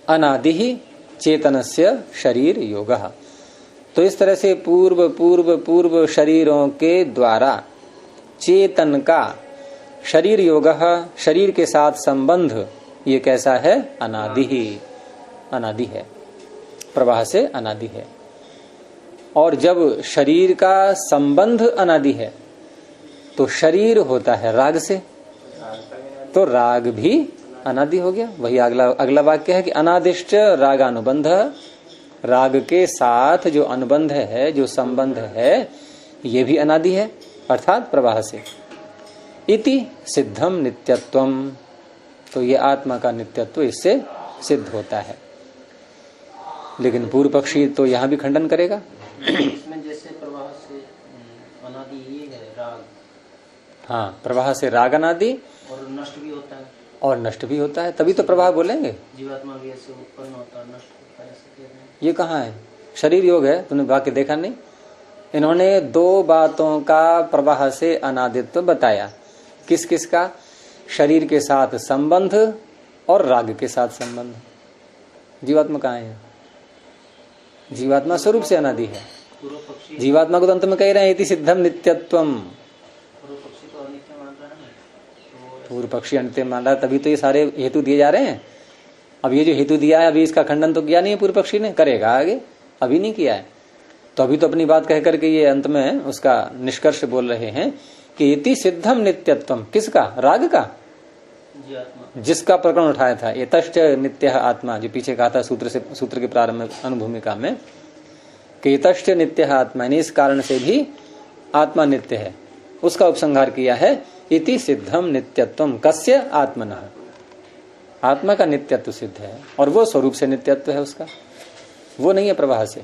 अनादि ही चेतनस्य शरीर योगः। तो इस तरह से पूर्व पूर्व पूर्व शरीरों के द्वारा चेतन का शरीर योगः, शरीर के साथ संबंध, ये कैसा है? अनादि ही, अनादि है, प्रवाह से अनादि है। और जब शरीर का संबंध अनादि है तो शरीर होता है राग से, तो राग भी अनादि हो गया। वही अगला वाक्य है कि अनादिष्ट रागानुबंध, राग के साथ जो अनुबंध है, जो संबंध है, ये भी अनादि है, अर्थात प्रवाह से। इति सिद्धम नित्यत्वम, तो ये आत्मा का नित्यत्व इससे सिद्ध होता है। लेकिन पूर्व पक्षी तो यहाँ भी खंडन करेगा। इसमें जैसे प्रवाह से अनादि ये है राग, हाँ, प्रवाह से राग अनादि, और नष्ट भी होता है, और नष्ट भी होता है, तभी तो प्रवाह बोलेंगे। जीवात्मा भी ऐसे उत्पन्न होता है, नष्ट होता है, ऐसे कह रहे हैं। ये कहाँ है? शरीर योग है, तूने वाक्य देखा नहीं? इन्होंने 2 बातों का प्रवाह से अनादित्व बताया। किस किस का? शरीर के साथ संबंध और राग के साथ संबंध। जीवात्मा कहाँ है? जीवात्मा स्वरूप से अनादि है। जीवात्मा को तो अंत में कह रहे हैं इति सिद्धम नित्यत्वम। पूर्व पक्षी अनित्य मान रहा है, तभी तो ये सारे हेतु दिए जा रहे हैं। अब ये जो हेतु दिया है, अभी इसका खंडन तो किया नहीं है पूर्व पक्षी ने, करेगा आगे, अभी नहीं किया है। तो अभी तो अपनी बात कह करके ये अंत में उसका निष्कर्ष बोल रहे हैं कि इति सिद्धम नित्यत्वम। किसका? राग का। जिसका प्रकरण उठाया था एतश्च नित्यः आत्मा, जो पीछे कहा था सूत्र के प्रारंभ में अनुभूमिका में कि एतश्च नित्यः आत्मा, इस कारण से भी आत्मा नित्य है, उसका उपसंहार किया है। इति सिद्धम नित्यत्वम कस्य आत्मनः, आत्मा का नित्यत्व सिद्ध है और वो स्वरूप से नित्यत्व है उसका, वो नहीं है प्रवाह से।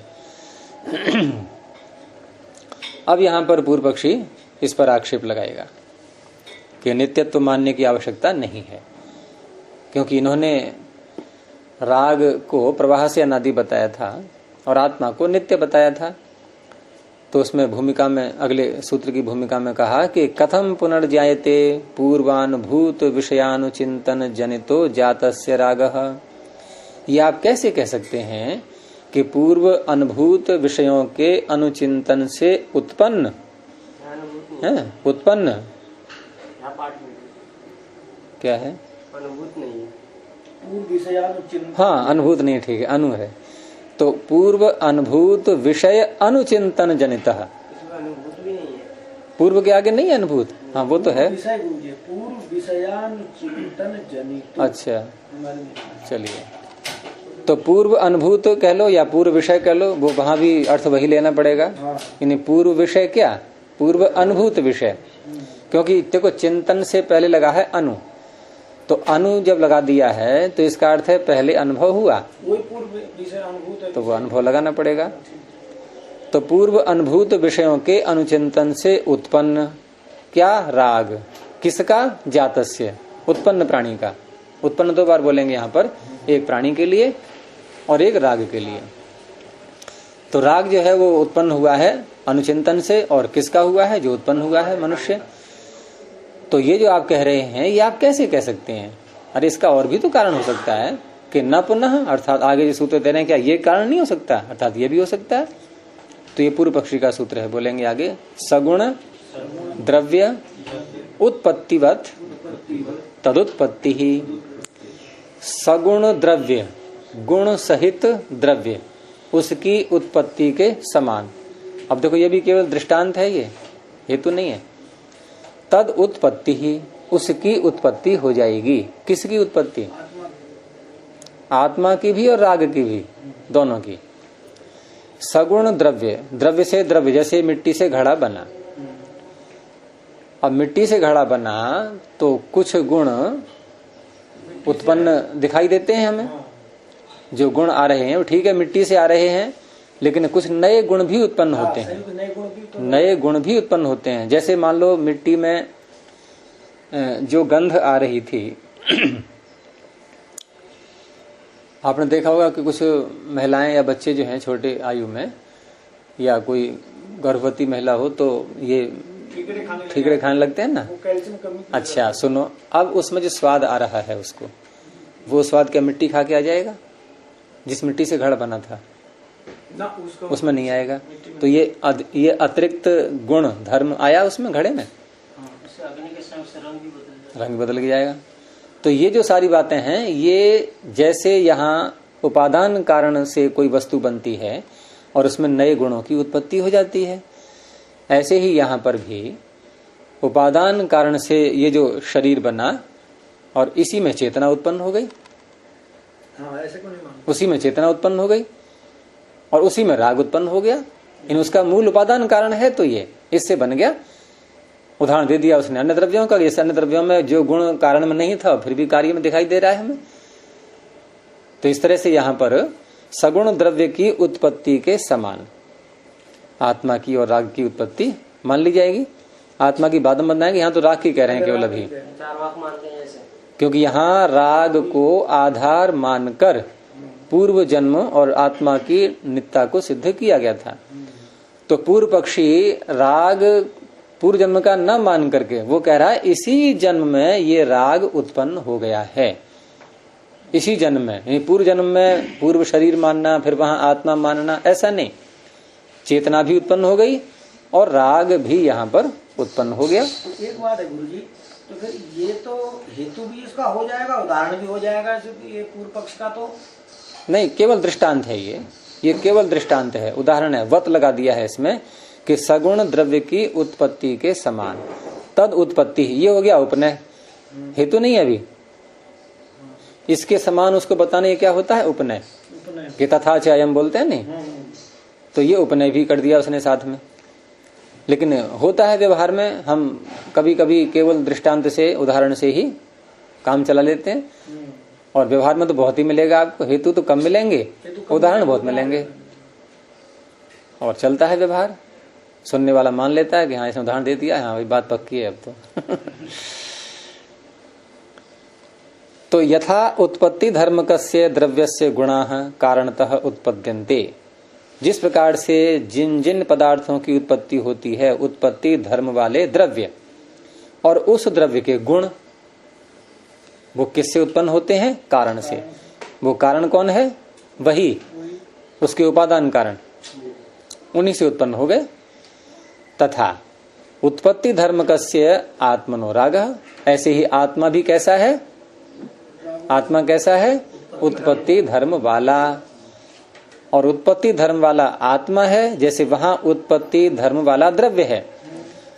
अब यहां पर पूर्व पक्षी इस पर आक्षेप लगाएगा कि नित्यत्व मानने की आवश्यकता नहीं है, क्योंकि इन्होंने राग को प्रवाह से अनादि बताया था और आत्मा को नित्य बताया था। तो उसमें भूमिका में, अगले सूत्र की भूमिका में कहा कि कथम पुनर्जायते पूर्वानुभूत विषयानुचिंतन जनितो जातस्य रागः। ये आप कैसे कह सकते हैं कि पूर्व अनुभूत विषयों के अनुचिंतन से उत्पन्न है, उत्पन्न क्या है, अनुभूत नहीं है, पूर्व विषयानुचिंतन, हाँ अनुभूत नहीं, ठीक है, अनु है। तो पूर्व अनुभूत विषय अनुचिंतन जनितः, अनुभूत भी नहीं है, पूर्व के आगे नहीं है अनुभूत, हाँ वो तो है। विषय पूर्व विषयानुचिंतन जनित। अच्छा चलिए, तो पूर्व अनुभूत कह लो या पूर्व विषय कह लो, वो वहां भी अर्थ वही लेना पड़ेगा। यानी पूर्व विषय क्या, पूर्व अनुभूत विषय, क्योंकि देखो चिंतन से पहले लगा है अनु, तो अनु जब लगा दिया है तो इसका अर्थ है पहले अनुभव हुआ, वही पूर्व विषय अनुभूत है, तो वो अनुभव लगाना पड़ेगा। तो पूर्व अनुभूत विषयों के अनुचिंतन से उत्पन्न क्या, राग, किसका, जातस्य, उत्पन्न प्राणी का। उत्पन्न दो बार बोलेंगे यहाँ पर, एक प्राणी के लिए और एक राग के लिए। तो राग जो है वो उत्पन्न हुआ है अनुचिंतन से, और किसका हुआ है, जो उत्पन्न हुआ है मनुष्य। तो ये जो आप कह रहे हैं ये आप कैसे कह सकते हैं, अरे इसका और भी तो कारण हो सकता है कि न पुनः, अर्थात आगे जो सूत्र दे रहे हैं क्या ये कारण नहीं हो सकता, अर्थात ये भी हो सकता है। तो ये पूर्व पक्षी का सूत्र है, बोलेंगे आगे, सगुण द्रव्य उत्पत्तिवत तदुत्पत्ति ही। सगुण द्रव्य, गुण सहित द्रव्य, उसकी उत्पत्ति के समान। अब देखो ये भी केवल दृष्टांत है, ये हेतु नहीं है। तद उत्पत्ति ही, उसकी उत्पत्ति हो जाएगी। किसकी उत्पत्ति, आत्मा की भी और राग की भी, दोनों की। सगुण द्रव्य, द्रव्य से द्रव्य, जैसे मिट्टी से घड़ा बना। अब मिट्टी से घड़ा बना तो कुछ गुण उत्पन्न दिखाई देते हैं हमें, जो गुण आ रहे हैं वो ठीक है मिट्टी से आ रहे हैं, लेकिन कुछ नए गुण भी उत्पन्न होते हैं, नए गुण भी उत्पन्न होते हैं। जैसे मान लो मिट्टी में जो गंध आ रही थी, आपने देखा होगा कि कुछ महिलाएं या बच्चे जो हैं छोटे आयु में, या कोई गर्भवती महिला हो तो ये ठीकरे खाने लगते हैं ना। अच्छा सुनो, अब उसमें जो स्वाद आ रहा है उसको, वो स्वाद क्या मिट्टी खा के आ जाएगा, जिस मिट्टी से घड़ा बना था ना, उसमें नहीं आएगा। तो ये अतिरिक्त गुण धर्म आया उसमें घड़े में, रंग बदल जाएगा। तो ये जो सारी बातें हैं, ये जैसे यहाँ उपादान कारण से कोई वस्तु बनती है और उसमें नए गुणों की उत्पत्ति हो जाती है, ऐसे ही यहाँ पर भी उपादान कारण से ये जो शरीर बना और इसी में चेतना उत्पन्न हो गई। हाँ, ऐसे को नहीं मानते। उसी में चेतना उत्पन्न हो गई और उसी में राग उत्पन्न हो गया। इन उसका मूल उपादान कारण है, तो ये इससे बन गया। उदाहरण दे दिया उसने अन्य द्रव्यों का, इस अन्य द्रव्यों में जो गुण कारण में नहीं था फिर भी कार्य में दिखाई दे रहा है हमें। तो इस तरह से यहाँ पर सगुण द्रव्य की उत्पत्ति के समान आत्मा की और राग की उत्पत्ति मान ली जाएगी। आत्मा की बाद में बताएंगे, यहाँ तो राग की कह रहे हैं केवल अभी, क्योंकि यहाँ राग को आधार मानकर पूर्व जन्म और आत्मा की नित्या को सिद्ध किया गया था। तो पूर्व पक्षी राग पूर्व जन्म का न मान करके वो कह रहा है इसी जन्म में ये राग उत्पन्न हो गया है, इसी जन्म में। पूर्व जन्म में पूर्व शरीर मानना फिर वहां आत्मा मानना, ऐसा नहीं। चेतना भी उत्पन्न हो गई और राग भी यहाँ पर उत्पन्न हो गया। तो एक बात है गुरुजी, तो फिर ये तो हेतु भी इसका हो जाएगा, उदाहरण भी हो जाएगा ये पूर्व पक्ष का, तो नहीं, केवल दृष्टांत है ये केवल दृष्टांत है, उदाहरण है। वत लगा दिया है इसमें कि सगुण द्रव्य की उत्पत्ति के समान तद उत्पत्ति, ये हो गया उपनय, हेतु नहीं है अभी। इसके समान उसको बताने क्या होता है? उपनय। कि तथा च अयम बोलते हैं नहीं, तो ये उपनय भी कर दिया उसने साथ में। लेकिन होता है व्यवहार में, हम कभी कभी केवल दृष्टांत से, उदाहरण से ही काम चला लेते हैं, और व्यवहार में तो बहुत ही मिलेगा आपको, हेतु तो कम मिलेंगे, उदाहरण बहुत मिलेंगे, और चलता है व्यवहार। सुनने वाला मान लेता है कि हाँ इसने उदाहरण दे दिया, हाँ भाई बात पक्की है अब तो। तो यथा उत्पत्ति धर्मकस्य द्रव्यस्य गुणाः कारणतः उत्पद्यन्ते, जिस प्रकार से जिन जिन पदार्थों की उत्पत्ति होती है, उत्पत्ति धर्म वाले द्रव्य और उस द्रव्य के गुण, वो किससे उत्पन्न होते हैं? कारण से। वो कारण कौन है? वही उसके उपादान कारण, उन्हीं से उत्पन्न हो गए। तथा उत्पत्ति धर्मकस्य आत्मनो रागः, ऐसे ही आत्मा भी कैसा है? आत्मा कैसा है? उत्पत्ति धर्म वाला। और उत्पत्ति धर्म वाला आत्मा है, जैसे वहां उत्पत्ति धर्म वाला द्रव्य है,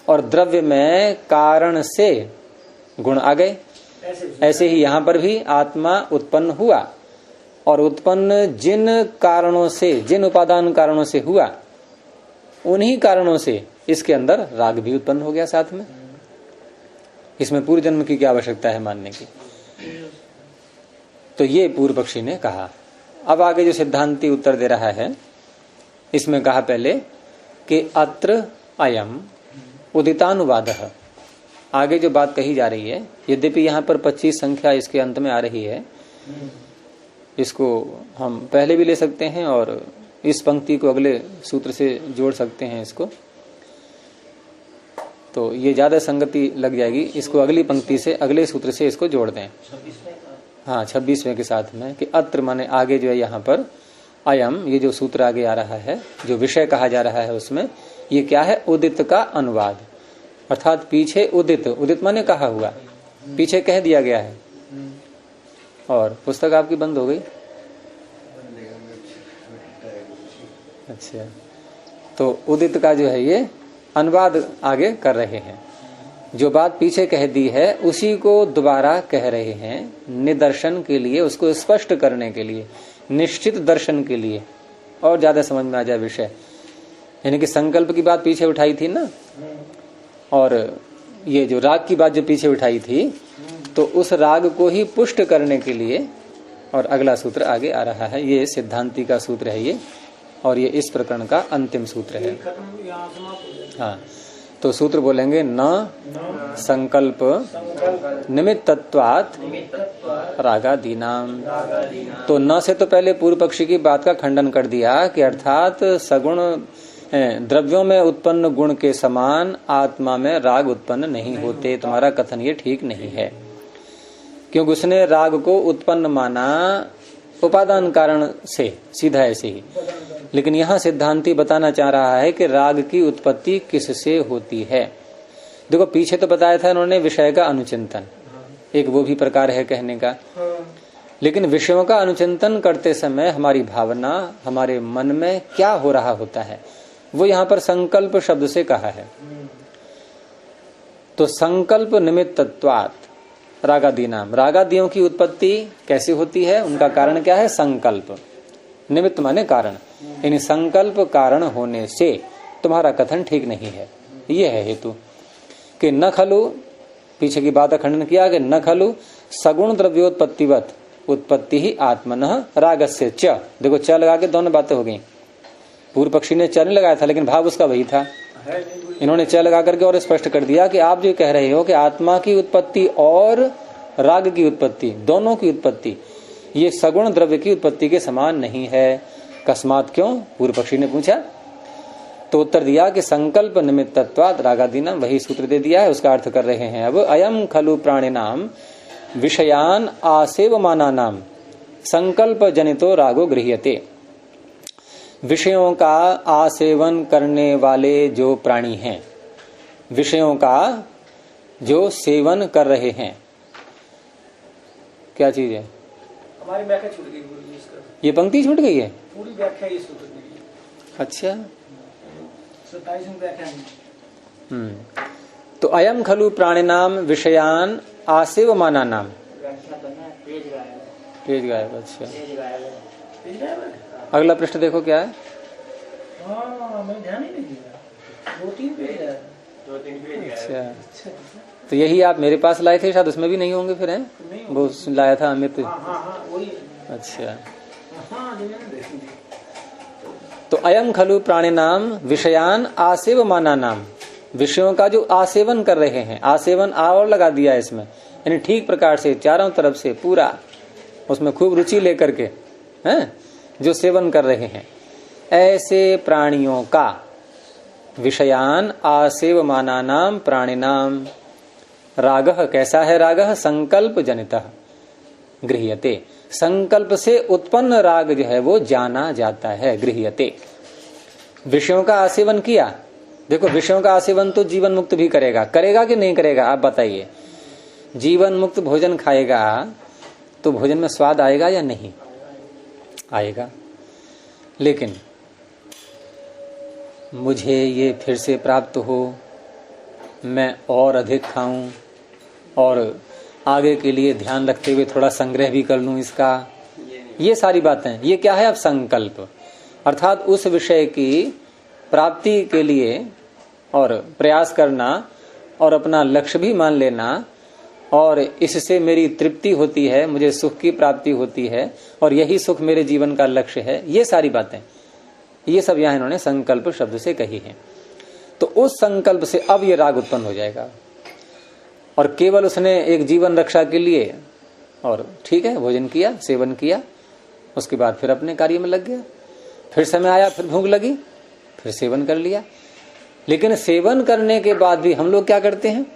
और द्रव्य में कारण से गुण आ गए, ऐसे ही यहां पर भी आत्मा उत्पन्न हुआ, और उत्पन्न जिन कारणों से, जिन उपादान कारणों से हुआ, उन्हीं कारणों से इसके अंदर राग भी उत्पन्न हो गया साथ में। इसमें पूर्व जन्म की क्या आवश्यकता है मानने की? तो ये पूर्व पक्षी ने कहा। अब आगे जो सिद्धांती उत्तर दे रहा है, इसमें कहा पहले कि अत्र अयम उदितानुवादः। आगे जो बात कही जा रही है, यद्यपि यहाँ पर 25 संख्या इसके अंत में आ रही है, इसको हम पहले भी ले सकते हैं और इस पंक्ति को अगले सूत्र से जोड़ सकते हैं इसको, तो ये ज्यादा संगति लग जाएगी। इसको अगली पंक्ति से, अगले सूत्र से इसको जोड़ दें। हाँ, 26वें के साथ में कि अत्र माने आगे जो है यहाँ पर अयम, ये जो सूत्र आगे आ रहा है, जो विषय कहा जा रहा है उसमें, ये क्या है? उदित का अनुवाद। अर्थात पीछे उदित, उदित माने कहा हुआ, पीछे कह दिया गया है। और पुस्तक आपकी बंद हो गई? अच्छा, तो उदित का जो है ये अनुवाद आगे कर रहे हैं। जो बात पीछे कह दी है उसी को दोबारा कह रहे हैं, निदर्शन के लिए, उसको स्पष्ट करने के लिए, निश्चित दर्शन के लिए, और ज्यादा समझ में आ जाए विषय। यानी कि संकल्प की बात पीछे उठाई थी ना, और ये जो राग की बात जो पीछे उठाई थी, तो उस राग को ही पुष्ट करने के लिए और अगला सूत्र आगे आ रहा है। ये सिद्धांति का सूत्र है ये, और ये इस प्रकरण का अंतिम सूत्र है। हाँ, तो सूत्र बोलेंगे न संकल्प निमित्तत्वात् रागादीनाम। तो न से तो पहले पूर्व पक्षी की बात का खंडन कर दिया कि अर्थात सगुण द्रव्यों में उत्पन्न गुण के समान आत्मा में राग उत्पन्न नहीं होते। तुम्हारा कथन ये ठीक नहीं है, क्योंकि उसने राग को उत्पन्न माना उपादान कारण से, सीधा ऐसे ही। लेकिन यहाँ सिद्धांती बताना चाह रहा है कि राग की उत्पत्ति किससे होती है। देखो पीछे तो बताया था उन्होंने विषय का अनुचिंतन, एक वो भी प्रकार है कहने का। लेकिन विषयों का अनुचिंतन करते समय हमारी भावना, हमारे मन में क्या हो रहा होता है, वो यहाँ पर संकल्प शब्द से कहा है। तो संकल्प निमित्तत्वात् रागादीनाम, रागादियों की उत्पत्ति कैसे होती है, उनका कारण क्या है? संकल्प। निमित्त माने कारण, यानी संकल्प कारण होने से तुम्हारा कथन ठीक नहीं है। ये है हेतु कि न खलु, पीछे की बात का खंडन किया कि न खलु सगुण द्रव्योत्पत्तिवत उत्पत्ति ही आत्मनः रागस्य च। देखो च लगा के दोनों बातें हो गई। पूर्व पक्षी ने च नहीं लगाया था, लेकिन भाव उसका वही था। इन्होंने च लगा करके और स्पष्ट कर दिया कि आप जो कह रहे हो कि आत्मा की उत्पत्ति और राग की उत्पत्ति, दोनों की उत्पत्ति ये सगुण द्रव्य की उत्पत्ति के समान नहीं है। कस्मात क्यों? पूर्व पक्षी ने पूछा, तो उत्तर दिया कि संकल्प निमित्तत्वात् रागादीनाम, वही सूत्र दे दिया है, उसका अर्थ कर रहे हैं। अब अयम खलु प्राणिनाम विषयान आसेवमानानाम संकल्प जनितो रागो गृह्यते। विषयों का आसेवन करने वाले जो प्राणी हैं, विषयों का जो सेवन कर रहे हैं, क्या चीज है? हमारी व्याख्या छूट गई गुरुजी इसका। ये पंक्ति छूट गई है, पूरी व्याख्या इस सूत्र में। अच्छा, 27 व्याख्या है। तो अयम खलु प्राणिनाम विषयान आसेवमानानाम, पेज गायब। अच्छा, पेज गायब है, पेज गायब है। अगला पृष्ठ देखो क्या है। हाँ, मैं ध्यान ही नहीं दिया, 2-3 पेज है। 2-3 पेज अच्छा, तो यही आप मेरे पास लाए थे, शायद उसमें भी नहीं होंगे फिर, हैं? वो लाया था अमित। हाँ, वही। अच्छा, हाँ, जो मैंने देखी थी। तो अयम खलु प्राणिनाम विषयान आसेवमाना नाम, विषयों का जो आसेवन कर रहे हैं, आसेवन आ और लगा दिया है इसमें, यानी ठीक प्रकार से चारों तरफ से पूरा उसमें खूब रुचि लेकर के हैं जो सेवन कर रहे हैं, ऐसे प्राणियों का विषयान आसेवमाना नाम प्राणिनाम रागः, कैसा है रागः? संकल्प जनितः गृह्यते, संकल्प से उत्पन्न राग जो है वो जाना जाता है, गृह्यते। विषयों का आसेवन किया, देखो विषयों का आसेवन तो जीवन मुक्त भी करेगा, करेगा कि नहीं करेगा आप बताइए? जीवन मुक्त भोजन खाएगा तो भोजन में स्वाद आएगा या नहीं आएगा? लेकिन मुझे ये फिर से प्राप्त हो, मैं और अधिक खाऊं और आगे के लिए ध्यान रखते हुए थोड़ा संग्रह भी कर लूं इसका, ये सारी बातें, ये क्या है? अब संकल्प, अर्थात उस विषय की प्राप्ति के लिए और प्रयास करना और अपना लक्ष्य भी मान लेना, और इससे मेरी तृप्ति होती है, मुझे सुख की प्राप्ति होती है और यही सुख मेरे जीवन का लक्ष्य है, ये सारी बातें, ये सब यहाँ इन्होंने संकल्प शब्द से कही है। तो उस संकल्प से अब ये राग उत्पन्न हो जाएगा, और केवल उसने एक जीवन रक्षा के लिए, और ठीक है भोजन किया, सेवन किया, उसके बाद फिर अपने कार्य में लग गया, फिर समय आया, फिर भूख लगी, फिर सेवन कर लिया। लेकिन सेवन करने के बाद भी हम लोग क्या करते हैं?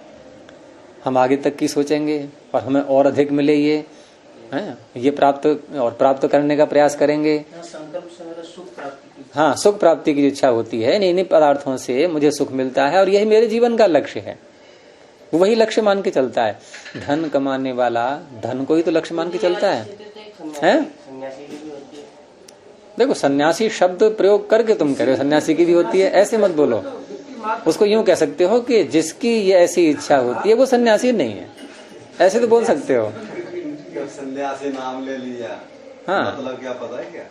हम आगे तक की सोचेंगे और हमें और अधिक मिले, ये प्राप्त करने का प्रयास करेंगे। संकल्प से मेरा सुख प्राप्ति, हाँ, सुख प्राप्ति की जो इच्छा होती है, इन्हीं पदार्थों से मुझे सुख मिलता है और यही मेरे जीवन का लक्ष्य है, वही लक्ष्य मान के चलता है। धन कमाने वाला धन को ही तो लक्ष्य मान के चलता है? देखो, सन्यासी शब्द प्रयोग करके तुम कह रहे हो सन्यासी की भी होती है, ऐसे मत बोलो। उसको यूं कह सकते हो कि जिसकी ये ऐसी इच्छा होती है वो सन्यासी नहीं है, ऐसे तो बोल सकते हो। सन्यासी नाम ले लिया, हाँ, मतलब क्या पता है क्या?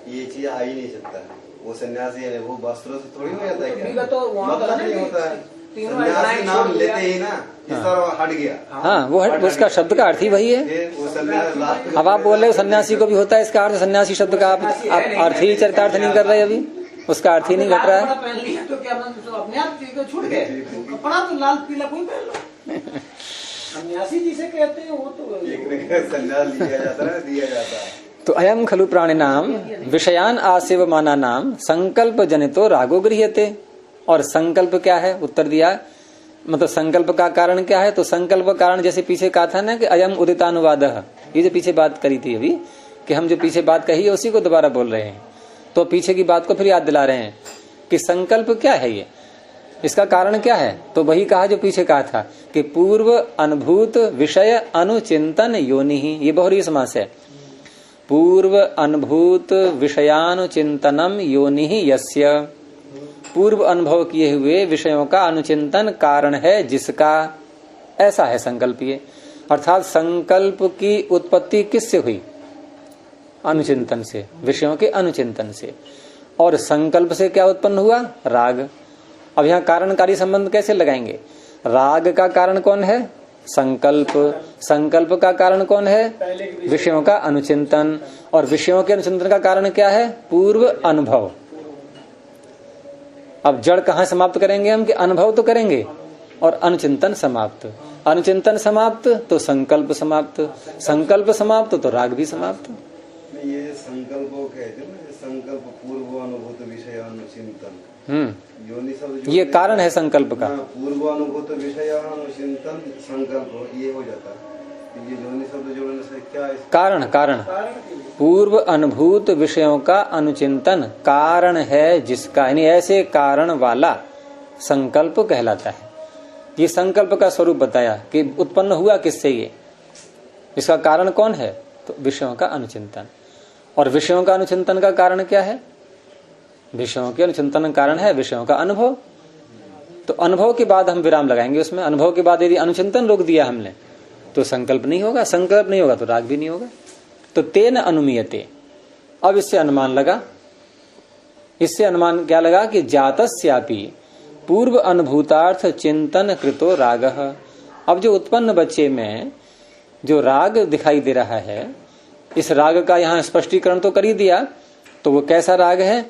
ये चीज आ ही नहीं सकता है, वो सन्यासी है, वो वस्त्रों से थोड़ी हो जाता है क्या? मतलब नहीं होता है, सन्यासी नाम लेते ही ना इस तरह हट गया। हाँ, वो हट, उसका शब्द का अर्थ ही वही है। अब आप बोल रहे हो सन्यासी को भी होता है, इसका अर्थ सन्यासी शब्द का आप अर्थ ही चरितार्थ नहीं कर रहे, अभी उसका अर्थ ही नहीं घट रहा है। तो क्या अपने आप छूट गए, कपड़ा तो लाल पीला कोई पहन लो, सन्यासी जिसे कहते हैं वो तो सन्यास लिया जाता है, दिया जाता है। तो अयम खलु प्राणिनाम विषयान आसेवमाना नाम संकल्प जनितो रागो गृह्यते। और संकल्प क्या है? उत्तर दिया, मतलब संकल्प का कारण क्या है? तो संकल्प कारण जैसे पीछे कहा था ना कि अयम उदितानुवादः, ये जो पीछे बात करी थी अभी, कि हम जो पीछे बात कही है उसी को दोबारा बोल रहे हैं, तो पीछे की बात को फिर याद दिला रहे हैं कि संकल्प क्या है, ये इसका कारण क्या है? तो वही कहा जो पीछे कहा था कि पूर्व अनुभूत विषय अनुचिंतन योनि ही, ये बहुरी समास है। पूर्व अनुभूत विषयानुचिंतनम योनि ही यस्य, पूर्व अनुभव किए हुए विषयों का अनुचिंतन कारण है जिसका, ऐसा है संकल्प ये। अर्थात संकल्प की उत्पत्ति किससे हुई? अनुचिंतन से, विषयों के अनुचिंतन से। और संकल्प से क्या उत्पन्न हुआ? राग। अब यहाँ कारणकारी संबंध कैसे लगाएंगे? राग का कारण कौन है? संकल्प। संकल्प का कारण कौन है? विषयों का अनुचिंतन। और विषयों के अनुचिंतन का कारण क्या है? पूर्व अनुभव। अब जड़ कहाँ समाप्त करेंगे हम? कि अनुभव तो करेंगे और अनुचिंतन समाप्त। अनुचिंतन समाप्त तो संकल्प समाप्त, संकल्प समाप्त तो राग भी समाप्त। ये संकल्प कहते हैं ना, संकल्प पूर्व अनुभूत विषय अनुचिंतन, योनि शब्द ये कारण है संकल्प का। पूर्व अनुभूत विषय अनुचिंतन संकल्प, ये हो जाता है। ये योनि शब्द जोड़ने से क्या है? कारण। कारण पूर्व अनुभूत विषयों का अनुचिंतन कारण है जिसका, यानी ऐसे कारण वाला संकल्प कहलाता है। ये संकल्प का स्वरूप बताया कि उत्पन्न हुआ किससे ये, इसका कारण कौन है? तो विषयों का अनुचिंतन। और विषयों का अनुचिंतन का कारण क्या है? विषयों के अनुचिंतन का कारण है विषयों का अनुभव। तो अनुभव के बाद हम विराम लगाएंगे उसमें। अनुभव के बाद यदि अनुचिंतन रोक दिया हमने तो संकल्प नहीं होगा, संकल्प नहीं होगा तो राग भी नहीं होगा। तो तेन अनुमीयते। अब इससे अनुमान लगा, इससे अनुमान क्या लगा कि जातस्यापि पूर्व अनुभूतार्थ चिंतन कृतो रागः। अब जो उत्पन्न बच्चे में जो राग दिखाई दे रहा है, इस राग का यहाँ स्पष्टीकरण तो कर ही दिया, तो वो कैसा राग है?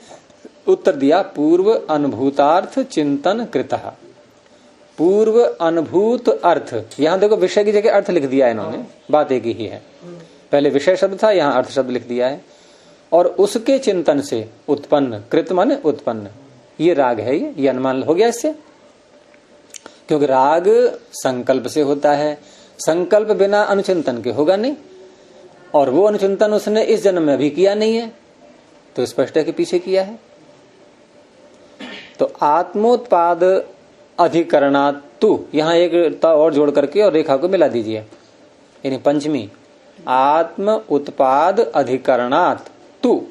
उत्तर दिया पूर्व अनुभूतार्थ चिंतन कृतः। पूर्व अनुभूत अर्थ, यहाँ देखो विषय की जगह अर्थ लिख दिया है इन्होंने, बात एक ही है। पहले विषय शब्द था, यहाँ अर्थ शब्द लिख दिया है। और उसके चिंतन से उत्पन्न, कृत माने उत्पन्न, ये राग है। ये अनुमान हो गया इससे, क्योंकि राग संकल्प से होता है, संकल्प बिना अनुचिंतन के होगा नहीं, और वो अनुचिंतन उसने इस जन्म में अभी किया नहीं है, तो स्पष्ट है कि पीछे किया है। तो आत्मोत्पाद अधिकरणात् तु, यहां एक और जोड़ करके और रेखा को मिला दीजिए, यानी पंचमी, आत्म उत्पाद अधिकरणात् तु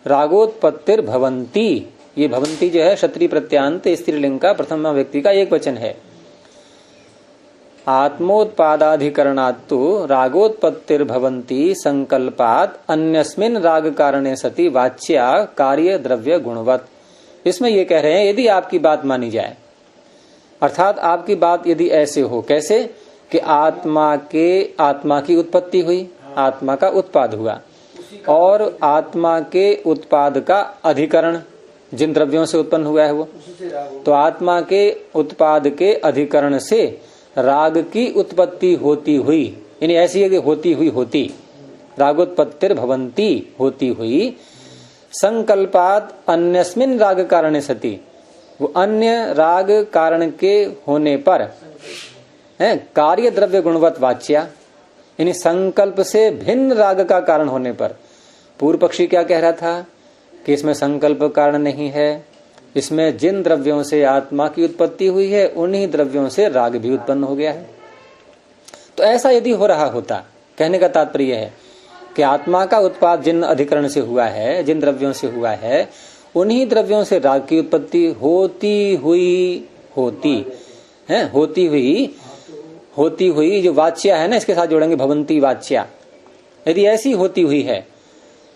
रागोत्पत्तिर भवंती। ये भवंती जो है क्षत्रिय प्रत्यांत स्त्रीलिंग का प्रथम व्यक्ति का एक वचन है। आत्मोत्पादाधिकरणात्तु रागोत्पत्तिर भवंती संकल्पात अन्यस्मिन् राग कारणे सति वाच्या कार्य द्रव्य गुणवत। इसमें ये कह रहे हैं यदि आपकी बात मानी जाए, अर्थात आपकी बात यदि ऐसे हो, कैसे कि आत्मा की उत्पत्ति हुई, आत्मा का उत्पाद हुआ, और आत्मा के उत्पाद का अधिकरण जिन द्रव्यों से उत्पन्न हुआ है वो, तो आत्मा के उत्पाद के अधिकरण से राग की उत्पत्ति होती हुई, यानी ऐसी है कि होती रागोत्पत्तिर भवंती होती हुई, संकल्पात अन्यस्मिन् राग कारणे सति, वो अन्य राग कारण के होने पर है, कार्य द्रव्य गुणवत वाच्या, यानी संकल्प से भिन्न राग का कारण होने पर। पूर्व पक्षी क्या कह रहा था कि इसमें संकल्प कारण नहीं है, इसमें जिन द्रव्यों से आत्मा की उत्पत्ति हुई है उन्हीं द्रव्यों से राग भी उत्पन्न हो गया है। तो ऐसा यदि हो रहा होता, कहने का तात्पर्य है कि आत्मा का उत्पाद जिन अधिकरण से हुआ है, जिन द्रव्यों से हुआ है, उन्हीं द्रव्यों से राग की उत्पत्ति होती हुई जो वाच्या है ना, इसके साथ जोड़ेंगे भवंती वाच्या, यदि ऐसी होती हुई है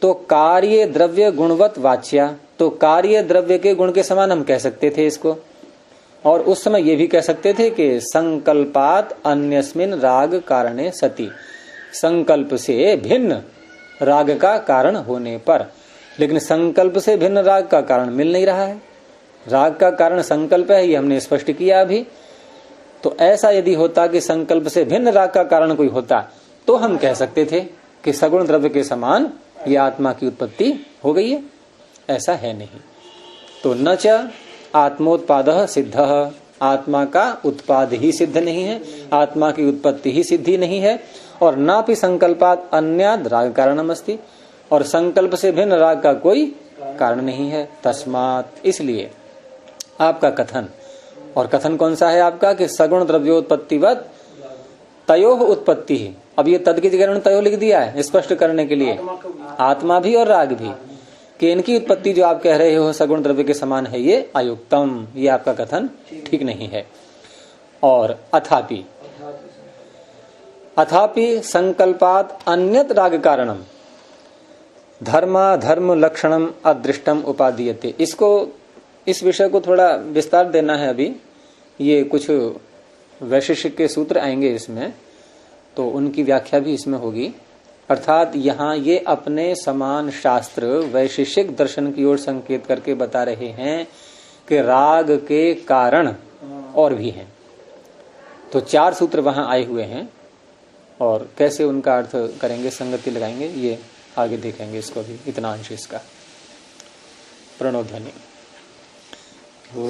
तो कार्य द्रव्य गुणवत वाच्या, तो कार्य द्रव्य के गुण के समान हम कह सकते थे इसको। और उस समय ये भी कह सकते थे कि संकल्पात अन्यस्मिन् राग कारणे सति, संकल्प से भिन्न राग का कारण होने पर। लेकिन संकल्प से भिन्न राग का कारण मिल नहीं रहा है, राग का कारण संकल्प है, ये हमने स्पष्ट किया अभी। तो ऐसा यदि होता कि संकल्प से भिन्न राग का कारण कोई होता, तो हम कह सकते थे कि सगुण द्रव्य के समान ये आत्मा की उत्पत्ति हो गई है। ऐसा है नहीं। तो न च आत्मोत्पादः सिद्धः, आत्मा का उत्पाद ही सिद्ध नहीं है, आत्मा की उत्पत्ति ही सिद्धि नहीं है, और नापि संकल्पात अन्याद राग कारणम अस्ति, और संकल्प से भिन्न राग का कोई कारण नहीं है। तस्मात्, इसलिए आपका कथन, और कथन कौन सा है आपका कि सगुण द्रव्योत्पत्तिवत तयोः उत्पत्ति ही। अब ये तद की जगह तयोः लिख दिया है स्पष्ट करने के लिए, आत्मा भी और राग भी, कि इनकी उत्पत्ति जो आप कह रहे हो सगुण द्रव्य के समान है, ये अयुक्तम, ये आपका कथन ठीक नहीं है। और अथापि संकल्पात अन्यत राग कारणम धर्म लक्षणम अदृष्टम उपादीयते। इस विषय को थोड़ा विस्तार देना है अभी, ये कुछ वैशेषिक के सूत्र आएंगे इसमें, तो उनकी व्याख्या भी इसमें होगी। अर्थात यहाँ ये अपने समान शास्त्र वैशेषिक दर्शन की ओर संकेत करके बता रहे हैं कि राग के कारण और भी हैं। तो 4 सूत्र वहां आए हुए हैं, और कैसे उनका अर्थ करेंगे, संगति लगाएंगे, ये आगे देखेंगे इसको भी। इतना अंश इसका। प्रणव ध्वनि। ओ